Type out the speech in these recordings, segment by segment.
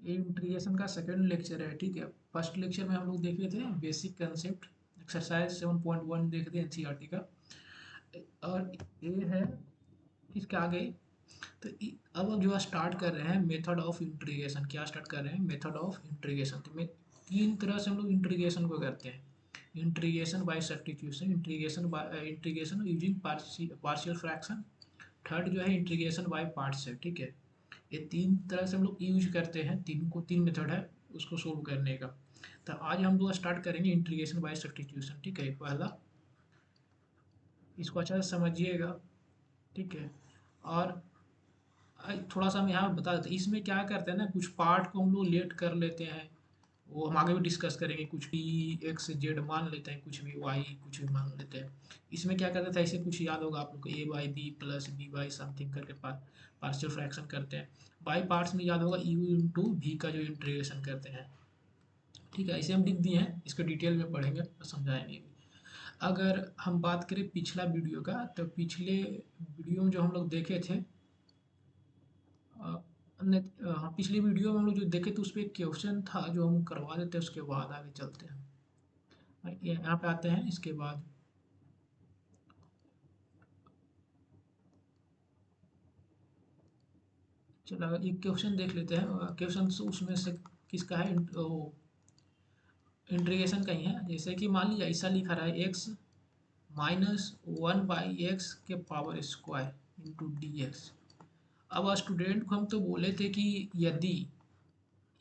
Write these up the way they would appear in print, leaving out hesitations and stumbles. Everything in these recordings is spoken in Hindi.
ये इंटीग्रेशन का सेकंड लेक्चर है, ठीक है। फर्स्ट लेक्चर में हम लोग देखे थे बेसिक कंसेप्ट, एक्सरसाइज 7.1 देखे थे एनसीईआरटी का, और ये है इसके आगे। तो अब जो स्टार्ट कर रहे हैं मेथड ऑफ इंटीग्रेशन। क्या स्टार्ट कर रहे हैं? Method of integration. तो मैं तीन तरह से हम लोग इंटीग्रेशन को करते हैं। Integration by substitution, integration using partial fraction, third जो है इंटीग्रेशन बाय पार्ट्स है, ठीक है। ये तीन तरह से हम लोग यूज करते हैं, तीन मेथड है उसको सोल्व करने का। तो आज हम लोग स्टार्ट करेंगे इंटीग्रेशन बाय सब्स्टिट्यूशन, ठीक है। पहला इसको अच्छा से समझिएगा, ठीक है। और थोड़ा सा हम यहाँ बता देते हैं, इसमें क्या करते हैं ना, कुछ पार्ट को हम लोग लेट कर लेते हैं, वो हम आगे भी डिस्कस करेंगे। कुछ भी एक्स जेड मान लेते हैं, कुछ भी वाई कुछ भी मान लेते हैं। इसमें क्या करते थे, ऐसे कुछ याद होगा आप लोग को, A by B plus B by something करके पार्शियल फ्रैक्शन करते हैं। बाई पार्ट्स में याद होगा यू इंटू वी का जो इंटीग्रेशन करते हैं, ठीक है। ऐसे हम लिख दिए हैं, इसको डिटेल में पढ़ेंगे और समझाएंगे। अगर हम बात करें पिछला वीडियो का, तो पिछले वीडियो में जो हम लोग देखे थे, हाँ, पिछली वीडियो में हम लोग जो देखे थे उस पर एक क्वेश्चन था जो हम करवा देते हैं, उसके बाद आगे चलते हैं। यहाँ पे आते हैं इसके बाद। चलो एक क्वेश्चन देख लेते हैं। क्वेश्चन उसमें से किसका है? इंटीग्रेशन का ही है। जैसे कि मान लीजिए ऐसा लिखा रहा है, x minus one by x के power square into D x. अब स्टूडेंट को हम तो बोले थे कि यदि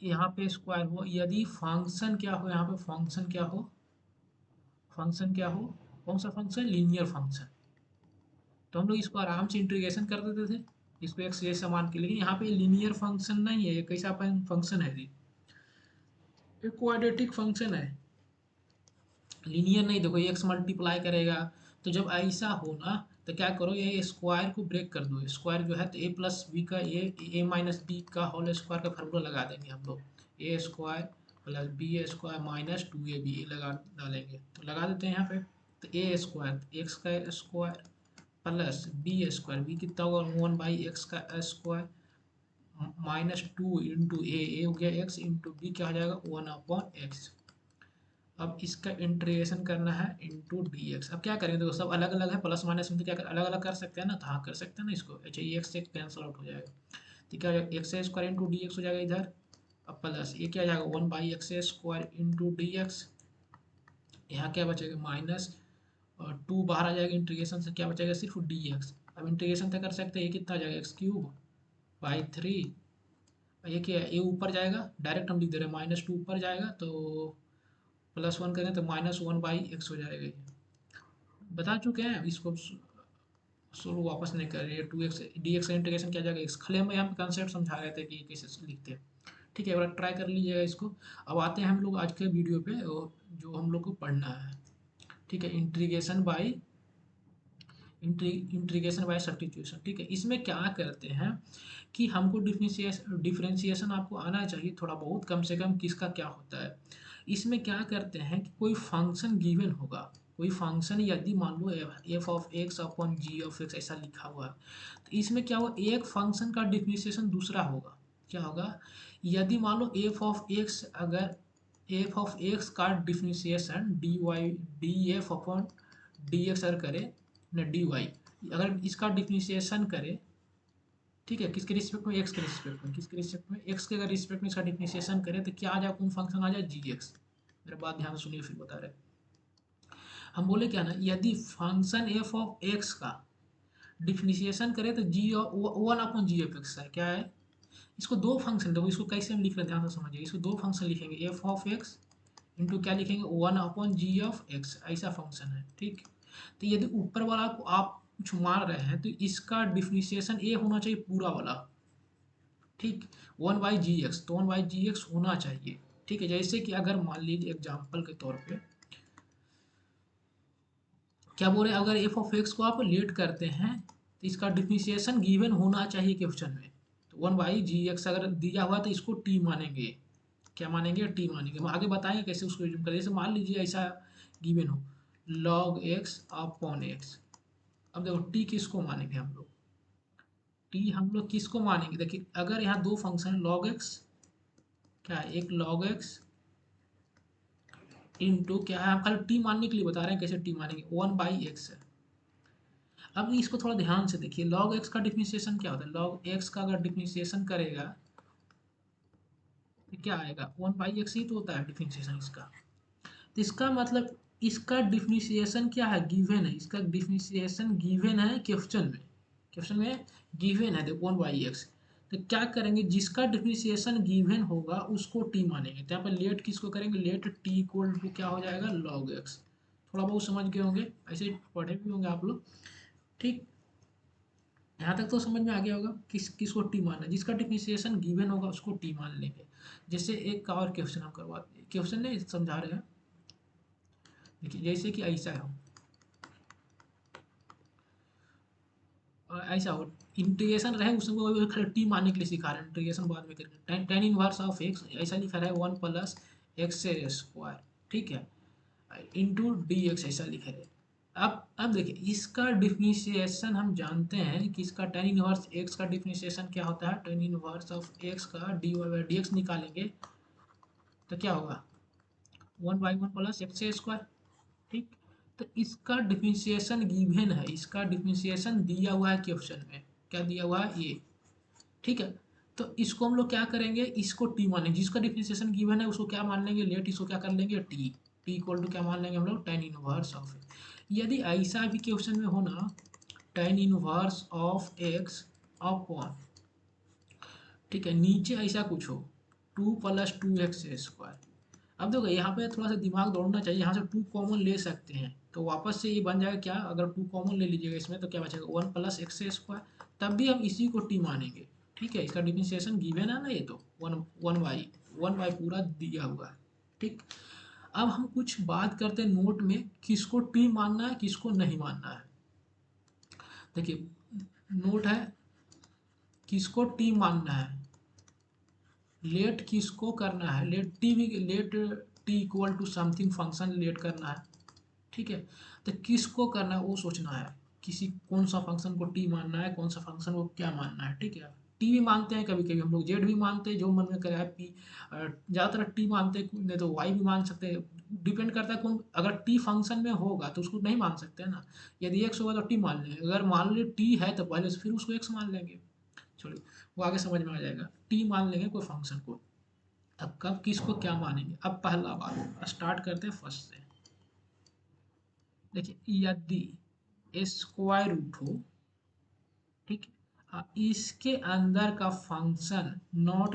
यहाँ पे स्क्वायर हो, यदि फंक्शन क्या हो, यहाँ पे फंक्शन क्या हो, फंक्शन क्या हो, कौन सा फंक्शन? Linear function. तो हम लोग इसको आराम से इंटीग्रेशन कर देते थे, इसको एक्स जैसा मान के। लेकिन यहाँ पे लीनियर फंक्शन नहीं है, ये कैसा फंक्शन है जी? ये क्वाड्रेटिक फंक्शन है, लीनियर नहीं। देखो एक्स मल्टीप्लाई करेगा, तो जब ऐसा हो ना, तो क्या करो, ये स्क्वायर को ब्रेक कर दो। स्क्वायर जो है तो ए प्लस बी का ए माइनस बी का होल स्क्वायर का फार्मूला लगा देंगे हम लोग। A square plus B square minus two A B लगा डालेंगे, तो लगा देते हैं यहाँ पे। तो ए स्क्वायर एक्स का square plus B square, B कितना होगा? वन बाई एक्स का square minus two into A हो गया एक्स, इंटू बी क्या हो जाएगा? One upon x. अब इसका इंटीग्रेशन करना है इंटू डी एक्स। अब क्या करेंगे, देखो सब अलग अलग है, प्लस माइनस में तो क्या अलग अलग कर सकते हैं ना, तो हाँ कर सकते हैं ना इसको। अच्छा, ये एक्स से कैंसिल आउट हो जाएगा, तो क्या हो जाएगा? X square into D x हो जाएगा इधर। अब प्लस ये क्या हो जाएगा? One by x square into D x. यहाँ क्या बचेगा? माइनस, और टू बाहर आ जाएगा इंटीग्रेशन से, क्या बचेगा? सिर्फ डी एक्स। अब इंटीग्रेशन तो कर सकते हैं, ये कितना आ जाएगा? X cube by three. ये क्या है? ये ऊपर जाएगा, डायरेक्ट हम लिख दे रहे हैं, माइनस टू ऊपर जाएगा तो प्लस वन करें तो माइनस वन बाई एक्स हो जाएगा। ये बता चुके हैं, इसको सोल्व वापस नहीं कर रहे हैं। टू एक्स डी एक्स का इंटीग्रेशन क्या जाएगा? एक्स। खाली हम यहाँ पे कंसेप्ट समझा रहे थे कि कैसे लिखते हैं, ठीक है। एक बार ट्राई कर लीजिएगा इसको। अब आते हैं हम लोग आज के वीडियो पे, जो हम लोग को पढ़ना है, ठीक है। इंटीग्रेशन बाय सब्स्टिट्यूशन, ठीक है। इसमें क्या करते हैं कि हमको डिफरेंशिएशन आपको आना चाहिए थोड़ा बहुत, कम से कम किसका क्या होता है। इसमें क्या करते हैं कि कोई फंक्शन गिवन होगा, कोई फंक्शन यदि मान लो F of x upon ji of x ऐसा लिखा हुआ है, तो इसमें क्या हुआ, एक फंक्शन का डिफरेंशिएशन दूसरा होगा। क्या होगा? यदि मान लो एफ ऑफ एक्स, अगर एफ ऑफ एक्स का differentiation D Y D F upon D X अगर करे न डी वाई, अगर इसका डिफरेंशिएशन करे, ठीक है, किसके रिस्पेक्ट में? एक्स के रिस्पेक्ट में। किसके रिस्पेक्ट में? एक्स के अगर रिस्पेक्ट में इसका डिफरेंशिएशन करें तो क्या आ जाए? कौन फंक्शन आ जाए? जी एक्स। मेरा बात ध्यान से सुनिए, फिर बता रहे। हम बोले क्या ना, यदि फंक्शन एफ ऑफ एक्स का डिफरेंशिएशन करें तो जी वन अपॉन जी एफ एक्स है, क्या है? इसको दो फंक्शन, देखो इसको कैसे हम लिख रहे हैं, ध्यान से समझिए। इसको दो फंक्शन लिखेंगे, एफ ऑफ एक्स इंटू क्या लिखेंगे? One upon ji of x, ऐसा फंक्शन है, ठीक। तो यदि ऊपर वाला को आप कुछ मान रहे हैं, तो इसका डिफरेंशिएशन ए होना चाहिए पूरा वाला, ठीक। वन बाई जी एक्स, तो वन बाई जी एक्स होना चाहिए, ठीक है। जैसे कि अगर मान लीजिए एग्जाम्पल के तौर पे, क्या बोल रहे हैं, अगर एफ ऑफ एक्स को आप लेट करते हैं तो इसका डिफरेंशिएशन गिवन होना चाहिए क्वेश्चन में। तो वन बाई जी एक्स अगर दिया हुआ तो इसको टी मानेंगे। क्या मानेंगे? टी मानेंगे। हम आगे बताएंगे कैसे उसको यूज करें। जैसे मान लीजिए ऐसा गिवन हो, लॉग एक्स अपॉन एक्स। अब देखो टी किसको मानेंगे हम लोग? टी हम लोग किसको मानेंगे? देखिए अगर यहाँ दो फंक्शन लॉग एक्स क्या है, एक log x इंटू क्या है, हम खाली टी मानने के लिए बता रहे हैं कैसे टी मानेंगे, 1/x है। अब इसको थोड़ा ध्यान से देखिए, log x का डिफरेंशिएशन क्या होता है, log x का अगर डिफरेंशिएशन करेगा तो क्या आएगा, 1/x ही तो होता है डिफरेंशिएशन इसका। तो इसका मतलब इसका डिफरेंशिएशन क्या है, गिवन है, इसका डिफरेंशिएशन गिवन है क्वेश्चन में, क्वेश्चन में गिवन है देखो 1/x। तो क्या करेंगे, जिसका डिफरेंशिएशन गिवन होगा उसको टी मानेंगे। तो यहाँ पर लेट किसको करेंगे, लेट टी इक्वल टू क्या हो जाएगा, log x। थोड़ा बहुत समझ गए होंगे, ऐसे पढ़े भी होंगे आप लोग, ठीक। यहाँ तक तो समझ में आ गया होगा किसको टी मानना है, जिसका डिफरेंशिएशन गिवन होगा उसको टी मान लेंगे। जैसे एक का और क्वेश्चन हम करवाते हैं, क्वेश्चन नहीं समझा रहे हैं, देखिए जैसे कि ऐसा हो, ऐसा हो इंटीग्रेशन रहे उसको खाली टी मानने के लिए सिखा रहे हैं, इंटीग्रेशन बाद में करेंगे। टेन इनवर्स ऑफ एक्स ऐसा लिखा रहा है 1 + x² ठीक है, इंटू डी एक्स ऐसा लिखा है। अब देखिए इसका डिफरेंशिएशन हम जानते हैं कि इसका टेन इनवर्स एक्स का डिफरेंशिएशन क्या होता है, टेन इनवर्स ऑफ एक्स का dy/dx निकालेंगे तो क्या होगा, 1/1 + x² ठीक। तो इसका डिफरेंशिएशन गिवन है, इसका डिफरेंशिएशन दिया हुआ है क्वेश्चन में, क्या दिया हुआ है ये, ठीक है। तो इसको हम लोग क्या करेंगे, इसको टी मानेंगे, जिसका डिफरेंशिएशन गिवन है उसको क्या मान लेंगे, लेट इसको क्या कर लेंगे टी, टी इक्वल टू क्या मान लेंगे हम लोग, टेन इनवर्स ऑफ। यदि ऐसा भी क्वेश्चन में हो ना, ten inverse of x upon, ठीक है, नीचे ऐसा कुछ हो 2 + 2x²। अब देखो यहाँ पे थोड़ा सा दिमाग दौड़ना चाहिए, यहाँ से 2 कॉमन ले सकते हैं तो वापस से ये बन जाएगा क्या, अगर 2 कॉमन ले लीजिएगा इसमें तो क्या बचेगा, 1 + x²। तब भी हम इसी को टी मानेंगे, ठीक है। इसका डिफरेंशिएशन गिवन है ना, ये तो वन बाई पूरा दिया हुआ है, ठीक। अब हम कुछ बात करते हैं नोट में, किसको टी मानना है किसको नहीं मानना है। देखिए नोट है, किसको टी मानना है, लेट किसको करना है, लेट टी भी, let T equal to something function let करना है, ठीक है। तो किसको करना है वो सोचना है, किसी कौन सा फंक्शन को टी मानना है, कौन सा फंक्शन को क्या मानना है, ठीक है। टी भी मानते हैं कभी कभी हम लोग, जेड भी मानते हैं, जो मन में करे है पी, ज़्यादातर टी मानते हैं, नहीं तो वाई भी मान सकते हैं, डिपेंड करता है कौन। अगर टी फंक्शन में होगा तो उसको नहीं मान सकते हैं ना, यदि एक्स होगा तो टी मान लेंगे, अगर मान ली टी है तो पहले से फिर उसको एक्स मान लेंगे, छोड़िए वो आगे समझ में आ जाएगा। टी मान लेंगे कोई फंक्शन को, अब कब किसको क्या मानेंगे। अब पहला बात स्टार्ट करते हैं फर्स्ट से, देखिए यदि स्क्वायर रूट हो, ठीक है, इसके अंदर का function not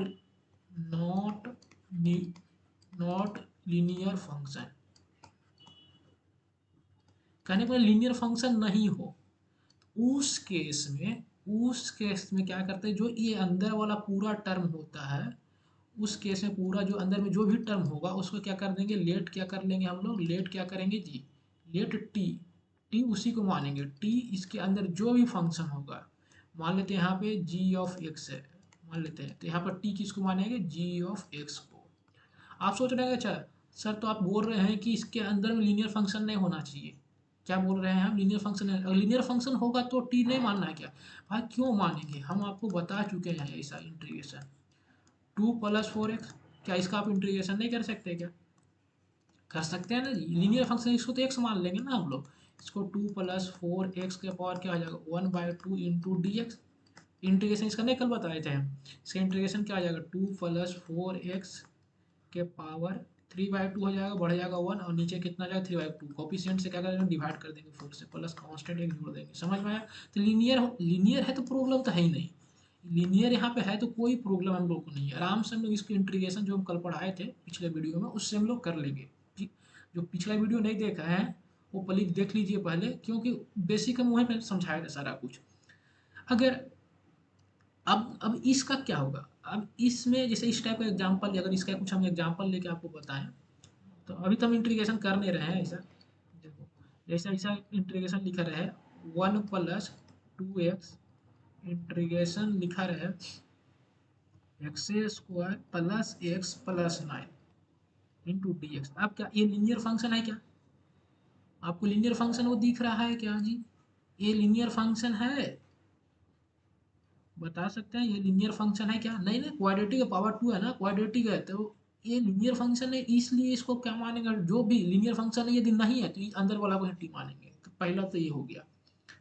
not not linear function, कहने पर लीनियर फंक्शन नहीं हो, उस केस में, उस केस में क्या करते हैं, जो ये अंदर वाला पूरा टर्म होता है, उस केस में पूरा जो अंदर में जो भी टर्म होगा उसको क्या कर देंगे, लेट क्या कर लेंगे हम लोग, लेट क्या करेंगे जी, लेट टी, टी उसी को मानेंगे, टी इसके अंदर जो भी फंक्शन होगा, मान लेते हैं यहाँ पे जी ऑफ एक्स है, मान लेते हैं, तो यहाँ पर टी किसको मानेंगे, जी ऑफ एक्स को। आप सोच रहे हैं अच्छा सर तो आप बोल रहे हैं कि इसके अंदर में लीनियर फंक्शन नहीं होना चाहिए, क्या बोल रहे हैं हम, लीनियर फंक्शन है, अगर लीनियर फंक्शन होगा तो टी नहीं मानना है क्या, भाई क्यों मानेंगे, हम आपको बता चुके हैं ऐसा इंटीग्रेशन 2 + 4x, क्या इसका आप इंटीग्रेशन नहीं कर सकते क्या, कर सकते हैं ना जी, लीनियर फंक्शन इसको तो एक्स मान लेंगे ना हम लोग, इसको 2 + 4x के पावर क्या हो जाएगा 1/2 इंटू डी एक्स, इंटीग्रेशन इसका नहीं कल बताए थे हम, इसका इंटीग्रेशन क्या आ जाएगा 2 + 4x के पावर 3/2 हो जाएगा, बढ़ जाएगा 1 और नीचे कितना जाएगा 3/2, कॉफिशिएंट से क्या करेंगे डिवाइड कर देंगे 4 से, प्लस कांस्टेंट एक जोड़ देंगे, समझ में आया। तो लीनियर लीनियर है तो प्रॉब्लम तो है ही नहीं, लीनियर यहाँ पे है तो कोई प्रॉब्लम हम लोग को नहीं है, आराम से हम लोग इसकी इंटीग्रेशन जो हम कल पढ़ाए थे पिछले वीडियो में उससे हम लोग कर लेंगे, ठीक। जो पिछला वीडियो नहीं देखा है वो प्लीज देख लीजिए पहले, क्योंकि बेसिक हम वहीं पर समझाया था सारा कुछ। अगर अब इसका क्या होगा, अब इसमें जैसे इस टाइप का एग्जाम्पल, अगर इसका कुछ हम एग्जाम्पल लेके आपको बताएं, तो अभी तो हम इंटीग्रेशन कर नहीं रहे हैं ऐसा, देखो जैसे ऐसा इंटीग्रेशन लिखा रहे 1 + 2x इंटीग्रेशन लिखा रहे x² + x + 9 into D x. अब क्या ये लीनियर फंक्शन है क्या, आपको लीनियर फंक्शन वो दिख रहा है क्या जी, ये लीनियर फंक्शन है, बता सकते हैं ये लीनियर फंक्शन है क्या? नहीं नहीं, क्वाड्रेटिक का पावर 2 है ना, क्वाड्रेटिक है तो ये लीनियर फंक्शन है, इसलिए इसको क्या मानेंगे? जो भी लीनियर फंक्शन है यदि नहीं है तो ये अंदर वाला को टी मानेंगे। तो पहला तो ये हो गया।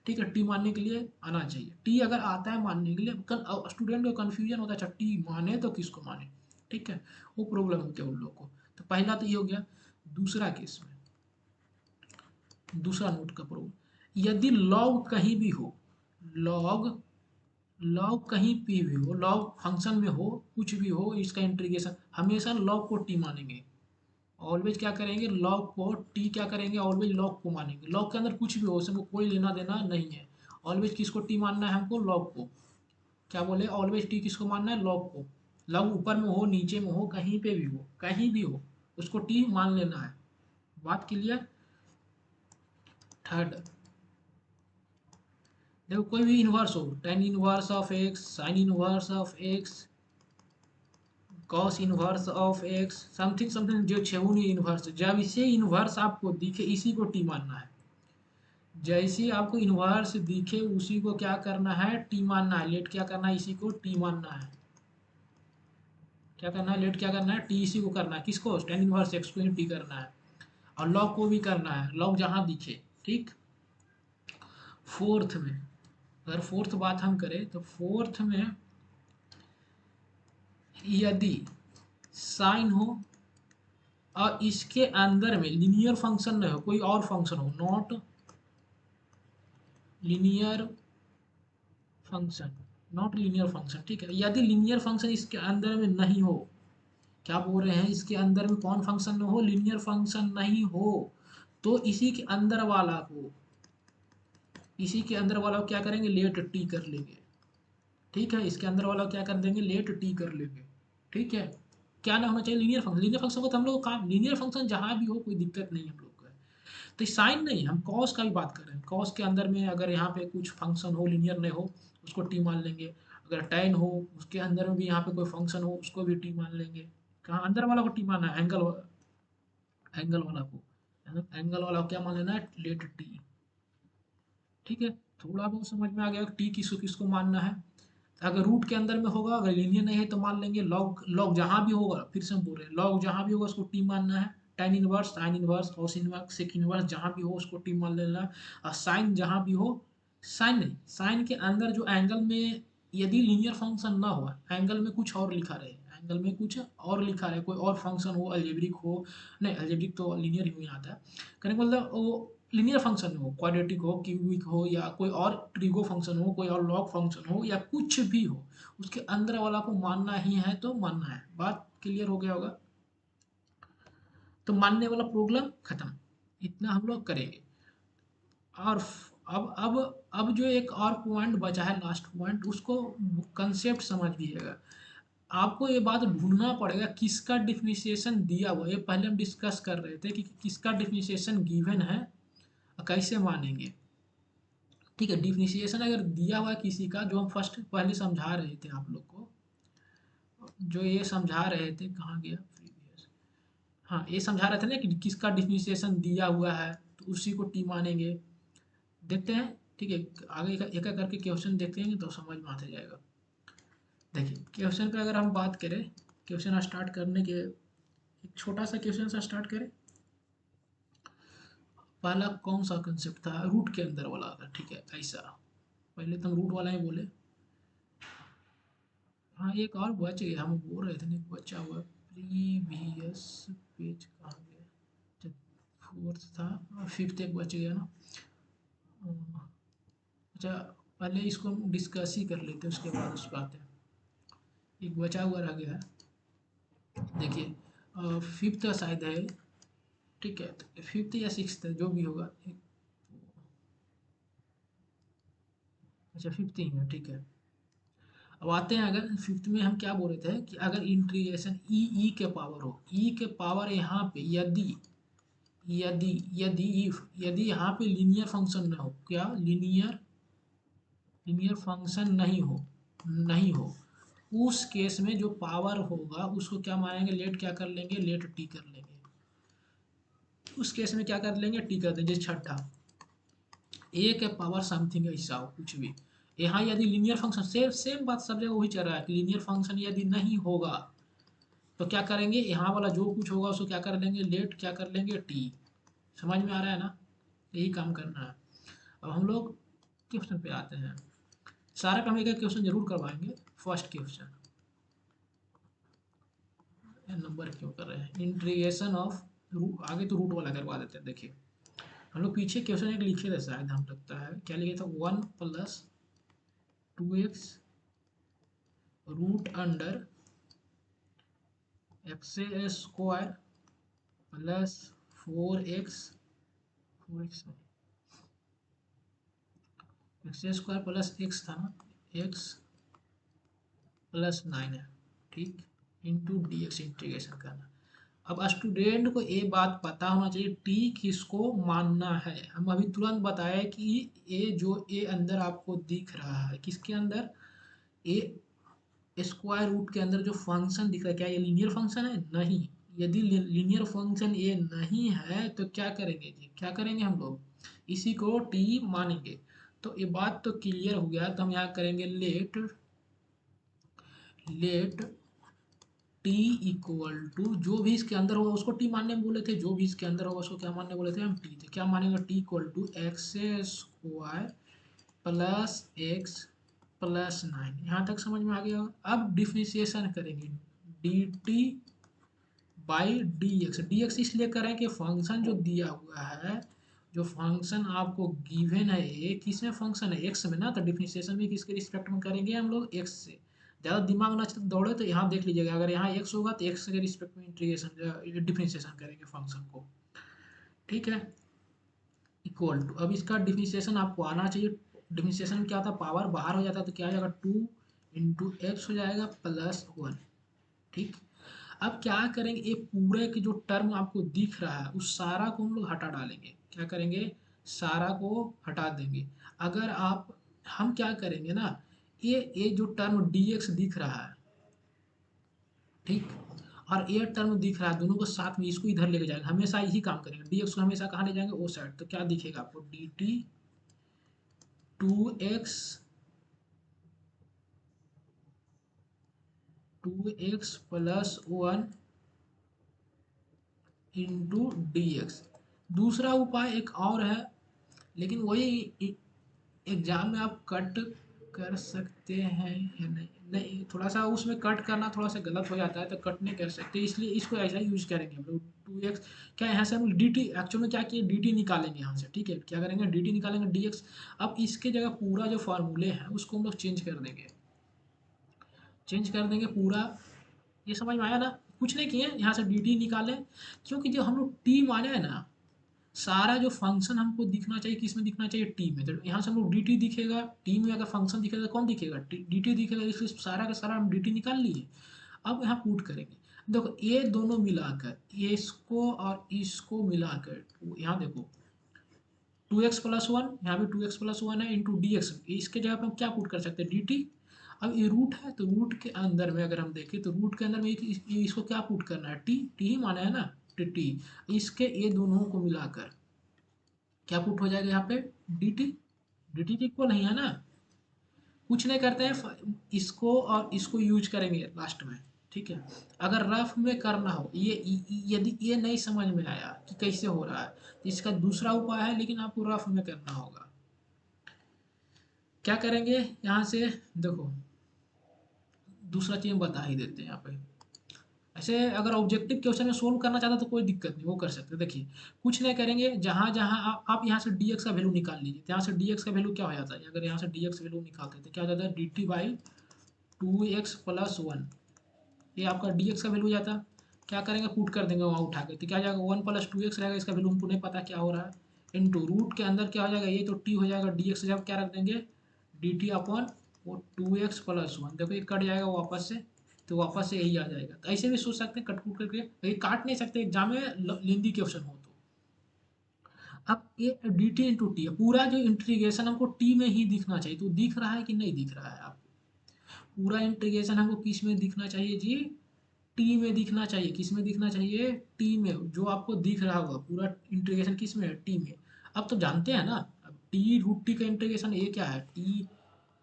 ठीक है, टी मानने के लिए आना चाहिए। टी अगर आता है मानने के लिए, स्टूडेंट को कन्फ्यूजन होता है, अच्छा टी माने तो किसको माने? ठीक है, वो प्रॉब्लम होती है उन लोग को। तो पहला तो ये हो गया। दूसरा केस में, दूसरा नोट का प्रॉब्लम, यदि लॉग कहीं भी हो, लॉग लॉग कहीं भी हो, लॉग फंक्शन में हो, कुछ भी हो, इसका इंटीग्रेशन हमेशा लॉग को टी मानेंगे। ऑलवेज क्या करेंगे? लॉग को टी क्या करेंगे? ऑलवेज लॉग को मानेंगे। लॉग के अंदर कुछ भी हो, उसमें कोई लेना देना नहीं है। ऑलवेज किसको टी मानना है हमको? लॉग को। क्या बोले? ऑलवेज टी किसको मानना है? लॉग को। लॉग ऊपर में हो, नीचे में हो, कहीं पे भी हो, कहीं भी हो, उसको टी मान लेना है। बात क्लियर? थर्ड, देखो कोई भी इन्वर्स हो, ten inverse of x, sine inverse of x, cos inverse of x, something something, जो छेऊन इनवर्स, जब इसे इनवर्स आपको दिखे इसी को टी मानना है। जैसे आपको इनवर्स दिखे उसी को क्या करना है? टी मानना है। लेट क्या करना है? इसी को टी मानना है। क्या करना है? लेट क्या करना है? टी इसी को करना है। किसको? टेन इनवर्स एक्स को ही टी करना है। और लॉग को भी करना है, लॉग जहां दिखे। ठीक। फोर्थ में, अगर फोर्थ बात हम करें तो फोर्थ में यदि साइन हो और इसके अंदर में लीनियर फंक्शन न हो, कोई और फंक्शन हो, not linear function, not linear function. ठीक है, यदि लीनियर फंक्शन इसके अंदर में नहीं हो, क्या बोल रहे हैं? इसके अंदर में कौन फंक्शन न हो? लीनियर फंक्शन नहीं हो, तो इसी के अंदर वाला को, इसी के अंदर वाला को क्या करेंगे? लेट टी कर लेंगे। ठीक है, इसके अंदर वाला क्या कर देंगे? लेट टी कर लेंगे। ठीक है, क्या ना होना चाहिए? Linear function. लीनियर फंक्शन को तो हम लोग काम, लीनियर फंक्शन जहां भी हो कोई दिक्कत नहीं हम लोग को है। तो साइन नहीं, हम कॉस का भी बात कर रहे हैं। कॉस के अंदर में अगर यहाँ पे कुछ फंक्शन हो, लीनियर नहीं हो, उसको टी मान लेंगे। अगर टैन हो, उसके अंदर में भी यहाँ पे कोई फंक्शन हो, उसको भी टी मान लेंगे। कहाँ अंदर वाला को टी मानना है? एंगल, एंगल वाला को, एंगल वाला को क्या मान लेना है? Let T. ठीक है, थोड़ा बहुत समझ में आ गया टी किसको किसको मानना है। अगर रूट के अंदर में होगा, अगर लीनियर नहीं है तो मान लेंगे लॉग, लॉग जहां भी होगा, फिर से हम बोल रहे हैं लॉग जहां भी होगा उसको टी मानना है। tan inverse, sine inverse, cos inverse, sec inverse जहां भी हो उसको टी मान लेना है। और साइन जहां भी हो, साइन नहीं, साइन के अंदर जो एंगल में यदि लीनियर फंक्शन ना हो, एंगल में कुछ और लिखा रहे, एंगल में कुछ और लिखा रहे, कोई और फंक्शन हो, अलजेब्रिक हो, नहीं अलजेब्रिक तो लीनियर ही में आता है, कहने का मतलब वो लीनियर फंक्शन हो, क्वाड्रेटिक हो, क्यूबिक हो, या कोई और ट्रिगो फंक्शन हो, कोई और लॉग फंक्शन हो, या कुछ भी हो, उसके अंदर वाला को मानना ही है तो मानना है। बात क्लियर हो गया होगा? तो मानने वाला प्रॉब्लम खत्म। इतना हम लोग करेंगे। और अब जो एक और पॉइंट बचा है, लास्ट पॉइंट, उसको कंसेप्ट समझ लीजिएगा। आपको ये बात ढूंढना पड़ेगा किसका डिफरेंशिएशन दिया हुआ है। ये पहले हम डिस्कस कर रहे थे कि किसका डिफरेंशिएशन गिवन है और कैसे मानेंगे। ठीक है, डिफरेंशिएशन अगर दिया हुआ है किसी का, जो हम फर्स्ट पहले समझा रहे थे आप लोग को, जो ये समझा रहे थे, कहाँ गया प्रीवियस, हाँ ये समझा रहे थे ना कि किसका डिफरेंशिएशन दिया हुआ है तो उसी को टी मानेंगे। देखते हैं। ठीक है, आगे एक एक करके क्वेश्चन देखते हैं तो समझ में आता जाएगा। देखिए क्वेश्चन पे अगर हम बात करें, क्वेश्चन स्टार्ट करने के, एक छोटा सा क्वेश्चन से स्टार्ट करें। पहला कौन सा कंसेप्ट था? रूट के अंदर वाला था। ठीक है, ऐसा पहले तो हम रूट वाला ही बोले। हाँ एक और बच गया, हम बोल रहे थे नहीं बचा हुआ, प्रीवियस पेज कहाँ गया? जब फोर्थ था, फिफ्थ एक बच गया ना। अच्छा, पहले इसको हम डिस्कस ही कर लेते हैं, उसके बाद उस पर आते हैं। एक बचा हुआ रह गया है, देखिए फिफ्थ शायद है। ठीक है, तो फिफ्थ या सिक्स्थ जो भी होगा अच्छा फिफ्थ ही है। ठीक है, अब आते हैं, अगर फिफ्थ में हम क्या बोल रहे थे कि अगर इंटीग्रेशन ई के पावर हो, ई के पावर यहाँ पे यदि यदि यदि इफ यदि यहाँ पे लीनियर फंक्शन ना हो, क्या लीनियर लीनियर फंक्शन नहीं हो, नहीं हो, उस केस में जो पावर होगा उसको क्या मानेंगे? लेट क्या कर लेंगे? लेट टी कर लेंगे। उस केस में क्या कर लेंगे? टी कर देंगे। जैसे छठा, ए के पावर समथिंग ऐसा हो कुछ भी, यहाँ यदि लीनियर फंक्शन सेम सेम बात सब जगह वही चल रहा है कि लीनियर फंक्शन यदि नहीं होगा तो क्या करेंगे, यहाँ वाला जो कुछ होगा उसको क्या कर लेंगे, लेट क्या कर लेंगे टी। समझ में आ रहा है ना, यही काम करना है। अब हम लोग क्वेश्चन पे आते हैं। सारा का हम एक क्वेश्चन जरूर करवाएंगे। फर्स्ट क्वेश्चन, नंबर क्यों कर रहे हैं, इंटीग्रेशन ऑफ आगे तो रूट वाला करवा देते हैं। देखिए हम लोग पीछे क्वेश्चन एक लिखे थे शायद, हम लगता है क्या लिखे था, 1 + 2x root under x² plus 4x x² plus x था ना, x +9 है, ठीक, इंटू डी एक्स इंटीग्रेशन करना। अब स्टूडेंट को ये बात पता होना चाहिए टी किसको मानना है। हम अभी तुरंत बताए कि ये जो ए अंदर आपको दिख रहा है, किसके अंदर, ए स्क्वायर रूट के अंदर जो फंक्शन दिख रहा है, क्या ये लीनियर फंक्शन है, नहीं। यदि लीनियर फंक्शन ये नहीं है तो क्या करेंगे जी, क्या करेंगे हम लोग, इसी को टी मानेंगे। तो ये बात तो क्लियर हो गया, तो हम यहाँ करेंगे लेट टी इक्वल टू जो भी इसके अंदर होगा उसको टी मानने बोले थे, जो भी इसके अंदर होगा उसको क्या मानने बोले थे हम, टी। तो क्या मानेंगे, T equal to x² plus x +9। यहाँ तक समझ में आ गया। अब डिफ्रेंशिएशन करेंगे d t by d x. D x इसलिए करें कि फंक्शन जो दिया हुआ है, जो फंक्शन आपको गिवन है, ये किस में फंक्शन है, एक्स में ना, तो डिफ्रेंशिएशन भी किसके रिस्पेक्ट में करेंगे हम लोग, एक्स से। ज़्यादा दिमाग ना दौड़े तो यहाँ देख लीजिएगा, अगर यहाँ एक्स होगा तो एक्स के रिस्पेक्ट में इंटीग्रेशन डिफ्रेंशिएशन करेंगे फंक्शन को, ठीक है। इक्वल टू, अब इसका डिफ्रेंशिएशन आपको आना चाहिए। डिफ्रेंशिएशन में क्या होता है, पावर बाहर हो जाता है तो क्या हो जाएगा, 2 × x हो जाएगा +1, ठीक। अब क्या करेंगे, ये पूरे की जो टर्म आपको दिख रहा है उस सारा को हम लोग हटा डालेंगे। क्या करेंगे, सारा को हटा देंगे। अगर आप, हम क्या करेंगे ना, ये जो टर्म dx दिख रहा है, ठीक, और ये टर्म दिख रहा है, दोनों को साथ में इसको इधर लेके जाएंगे, हमेशा यही काम करेंगे। dx को हमेशा कहाँ ले जाएंगे, वो साइड। तो क्या दिखेगा आपको, dt 2x 2x +1 into D x. दूसरा उपाय एक और है, लेकिन वही एग्जाम में आप कट कर सकते हैं या नहीं, नहीं थोड़ा सा उसमें कट करना थोड़ा सा गलत हो जाता है, तो कट नहीं कर सकते, इसलिए इसको ऐसा यूज करेंगे हम लोग। 2x क्या, यहाँ से हम डी टी एक्चुअल में क्या किए, डी टी निकालेंगे यहाँ से, ठीक है। क्या करेंगे, डी टी निकालेंगे डी एक्स। अब इसके जगह पूरा जो फार्मूले हैं उसको हम लोग चेंज कर देंगे, चेंज कर देंगे पूरा। ये समझ में आया ना, कुछ नहीं किए, यहाँ से डी टी निकालें, क्योंकि जो हम लोग टी माने हैं ना, सारा जो फंक्शन हमको दिखना चाहिए किस में दिखना चाहिए, टी में। तो यहाँ से हम लोग डी टी दिखेगा, टी में अगर फंक्शन दिखेगा तो कौन दिखेगा, डी टी दिखेगा, इसलिए सारा का सारा हम डी टी निकाल लिए। अब यहाँ पुट करेंगे, देखो ये दोनों मिलाकर, ये इसको और इसको मिलाकर, यहाँ देखो 2x +1, यहाँ भी 2x +1 है इंटू डी एक्स। इसके जगह पे हम क्या पुट कर सकते हैं, डी टी। अब ये रूट है तो रूट के अंदर में अगर हम देखें तो रूट के अंदर में इसको क्या पुट करना है, टी, टी ही माना है ना, टी। इसके ये दोनों को मिलाकर क्या पुट हो जाएगा यहाँ पे, D T. D t equal नहीं है ना, कुछ नहीं करते हैं, इसको और इसको यूज करेंगे लास्ट में, ठीक है। अगर रफ में करना हो, यदि ये नहीं समझ में आया कि कैसे हो रहा है, तो इसका दूसरा उपाय है, लेकिन आपको रफ में करना होगा। क्या करेंगे, यहाँ से देखो दूसरा चीज बता ही देते हैं यहाँ पे। ऐसे अगर ऑब्जेक्टिव क्वेश्चन में सोल्व करना चाहता तो कोई दिक्कत नहीं, वो कर सकते। देखिए कुछ नहीं करेंगे, जहाँ जहाँ आप यहाँ से डी एक्स का वैल्यू निकाल लीजिए, तो यहाँ से डी एक्स का वैल्यू क्या हो जाता है, अगर यहाँ से डी एक्स वैल्यू निकालते हैं तो क्या हो जाता है, डी टी बाई 2x +1, ये आपका डी एक्स का वैल्यू हो जाता है। क्या करेंगे, पुट कर देंगे वहाँ उठा के, तो क्या हो जाएगा, 1 + 2x रहेगा, इसका वैल्यू हमको नहीं पता क्या हो रहा है, इंटू रूट के अंदर क्या हो जाएगा, ये तो टी हो जाएगा, डी एक्स जब क्या रख देंगे, डी टी अपॉन वो 2x +1। देखो ये कट जाएगा वापस से, तो वापस से यही आ जाएगा। तो ऐसे भी सोच सकते हैं, कट कूट करके, ये काट नहीं सकते एग्जाम में लेंदी क्वेश्चन हो तो। अब ये डी टी इंटू टी है, पूरा जो इंटीग्रेशन हमको टी में ही दिखना चाहिए, तो दिख रहा है कि नहीं दिख रहा है आपको, पूरा इंटीग्रेशन हमको किस में दिखना चाहिए जी, टी में दिखना चाहिए। किस में दिखना चाहिए, टी में। जो आपको दिख रहा होगा पूरा इंटीग्रेशन किस में है, टी में। अब तो जानते हैं ना, अब टी रूट टी का इंटीग्रेशन ये क्या है, टी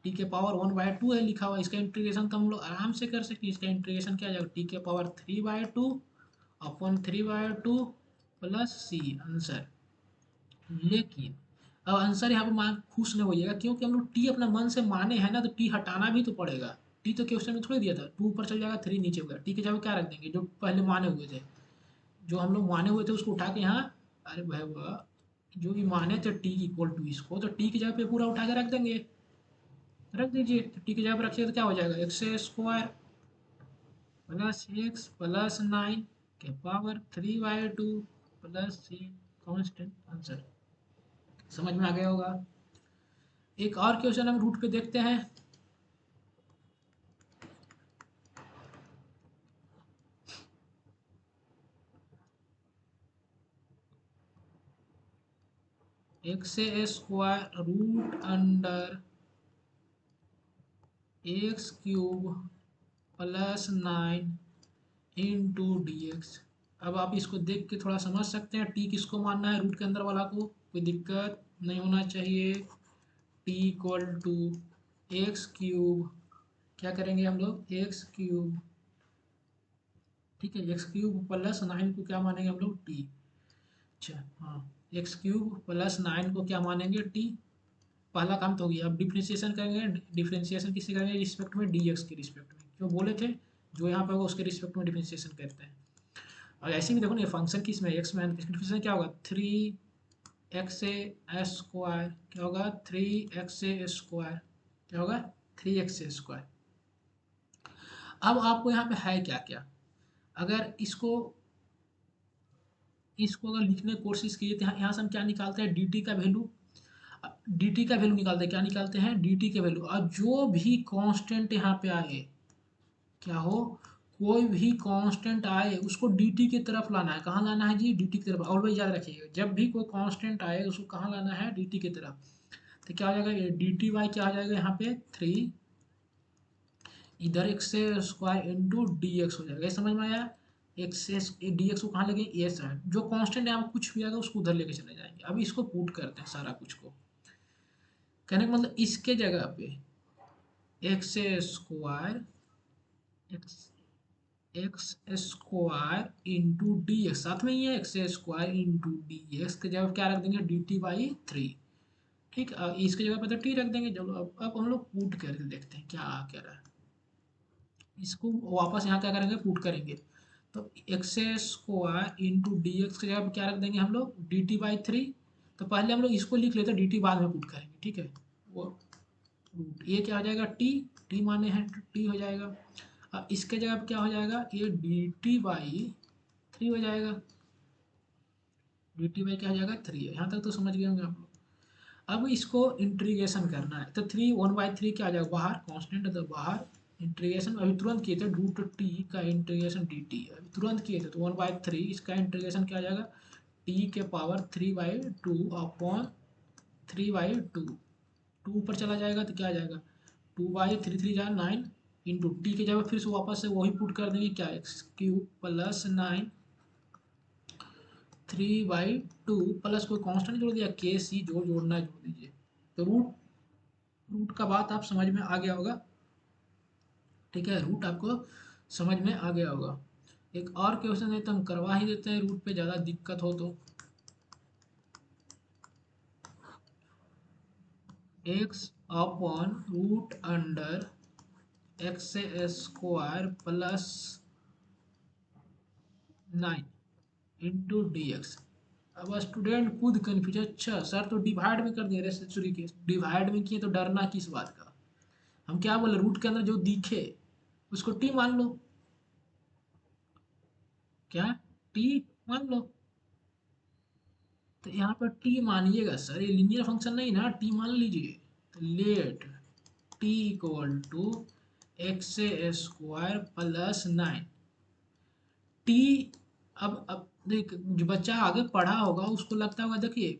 टी के पावर 1/2 है लिखा हुआ, इसका इंटीग्रेशन तो हम लोग आराम से कर सकते हैं। इसका इंटीग्रेशन क्या आ जाएगा, टी के power 3/2 upon 3/2 plus C answer. लेकिन अब आंसर यहाँ पे मान खुश नहीं होइएगा, क्योंकि हम लोग टी अपना मन से माने हैं ना, तो टी हटाना भी तो पड़ेगा। टी तो क्वेश्चन में थोड़ी दिया था, 2 ऊपर चल जाएगा 3 नीचे होगा, टी के जगह क्या रख देंगे, जो पहले माने हुए थे, जो हम लोग माने हुए थे उसको उठा के यहाँ, अरे भाई वाह, जो भी माने थे टी इक्वल टू इसको, तो टी की जगह पे पूरा उठा के रख देंगे, रख दीजिए। तो टी की जगह पे रखिए तो क्या हो जाएगा, x square plus x plus 9 के पावर 3/2 प्लस सी कांस्टेंट आंसर। समझ में आ गया होगा। एक और क्वेश्चन हम रूट पे देखते हैं। X square root under X cube plus 9 into D x. अब आप इसको देख के थोड़ा समझ सकते हैं टी किसको मानना है, रूट के अंदर वाला को, कोई दिक्कत नहीं होना चाहिए। T equal to X cube, क्या करेंगे हम लोग, एक्स क्यूब, ठीक है, एक्स क्यूब प्लस 9 को क्या मानेंगे हम लोग, टी। अच्छा हाँ, एक्स क्यूब प्लस 9 को क्या मानेंगे, टी। पहला काम तो हो गया। अब डिफ्रेंशिएशन करेंगे, डिफ्रेंशिएशन किससे करेंगे, रिस्पेक्ट में, डी एक्स के रिस्पेक्ट में, क्यों बोले थे, जो यहाँ पे होगा उसके रिस्पेक्ट में डिफ्रेंशिएशन करते हैं। और ऐसे भी देखो ना, ये फंक्शन किस में, एक्स में, इसका डिफ्रेंशिएशन क्या होगा, 3x स्क्वायर, क्या होगा, 3x स्क्वायर, क्या होगा, 3x स्क्वायर। अब आपको यहाँ पे है क्या क्या, अगर इसको इसको अगर लिखने की कोशिश कीजिए तो यहाँ से हम क्या निकालते हैं, डी टी का वैल्यू, dt का वैल्यू निकालते हैं, क्या निकालते हैं, dt के वैल्यू। और जो भी कांस्टेंट यहाँ पे आए, क्या हो, कोई भी कांस्टेंट आए उसको dt की तरफ लाना है, कहाँ लाना है जी, dt की तरफ। ऑलवेज याद रखिएगा, जब भी कोई कांस्टेंट आए उसको कहाँ लाना है, dt की तरफ। तो क्या हो जाएगा, डी टी वाई क्या हो जाएगा यहाँ पे, 3, इधर x square into D x हो जाएगा, ये समझ में आया। एक्स डी एक्स को कहाँ लेंगे, ये साइड, जो कांस्टेंट यहाँ कुछ भी आएगा उसको उधर लेके चले जाएंगे। अब इसको पुट करते हैं सारा कुछ को, कहने का मतलब इसके जगह पे x square, x x square into D x, साथ में ही है, x square into D x के जगह क्या रख देंगे, डी टी बाई 3। ठीक, इसके जगह पे तो टी रख देंगे। चलो अब हम लोग पुट करके देखते हैं क्या आ क्या रहा है। इसको वापस यहाँ क्या करेंगे, पुट करेंगे, तो x square into D x की जगह पे क्या रख देंगे हम लोग, डी टी बाई 3। तो पहले हम लोग इसको लिख लेते हैं, डी टी बाद में पुट करेंगे, ठीक है। वो रूट, ये क्या हो जाएगा, टी, टी माने हैं टी हो जाएगा। अब इसके जगह पे क्या हो जाएगा, ये डी टी बाई 3 हो जाएगा, डी टी बाई क्या हो जाएगा, 3 है। यहाँ तक तो समझ गए होंगे आप लोग। अब इसको इंटीग्रेशन करना है, तो 3 1/3 क्या आ जाएगा, बाहर कांस्टेंट है तो बाहर, इंटीग्रेशन अभी तुरंत किए थे, रूट टी का इंटीग्रेशन डी टी, अभी तुरंत किए थे, तो 1/3 इसका इंटीग्रेशन क्या आ जाएगा, टी के पावर 3/2 अपॉन 3/2, 2 ऊपर चला जाएगा तो क्या आ जाएगा, 2/3, 3 जा 9 इंटू टी के जगह फिर से वापस से वही पुट कर देंगे, क्या, एक्स क्यूब प्लस 9 3/2 प्लस कोई कांस्टेंट जोड़ दिया, के सी जो जोड़ना है जोड़ दीजिए। तो रूट, रूट का बात आप समझ में आ गया होगा, ठीक है, रूट आपको समझ में आ गया होगा। एक और क्वेश्चन है तो हम करवा ही देते हैं, रूट पे ज़्यादा दिक्कत हो तो। X upon root under X square plus 9 into D x. अब स्टूडेंट खुद कन्फ्यूज, अच्छा सर तो डिवाइड में कर दिए, अरे सॉरी के डिवाइड में किए तो डरना किस बात का, हम क्या बोले, रूट के अंदर जो दिखे उसको टी मान लो, क्या, टी मान लो। तो यहाँ पर टी मानिएगा सर, ये लीनियर फंक्शन नहीं ना, टी मान लीजिए। तो let T equal to x square plus 9 T. अब देख, जो बच्चा आगे पढ़ा होगा उसको लगता होगा, देखिए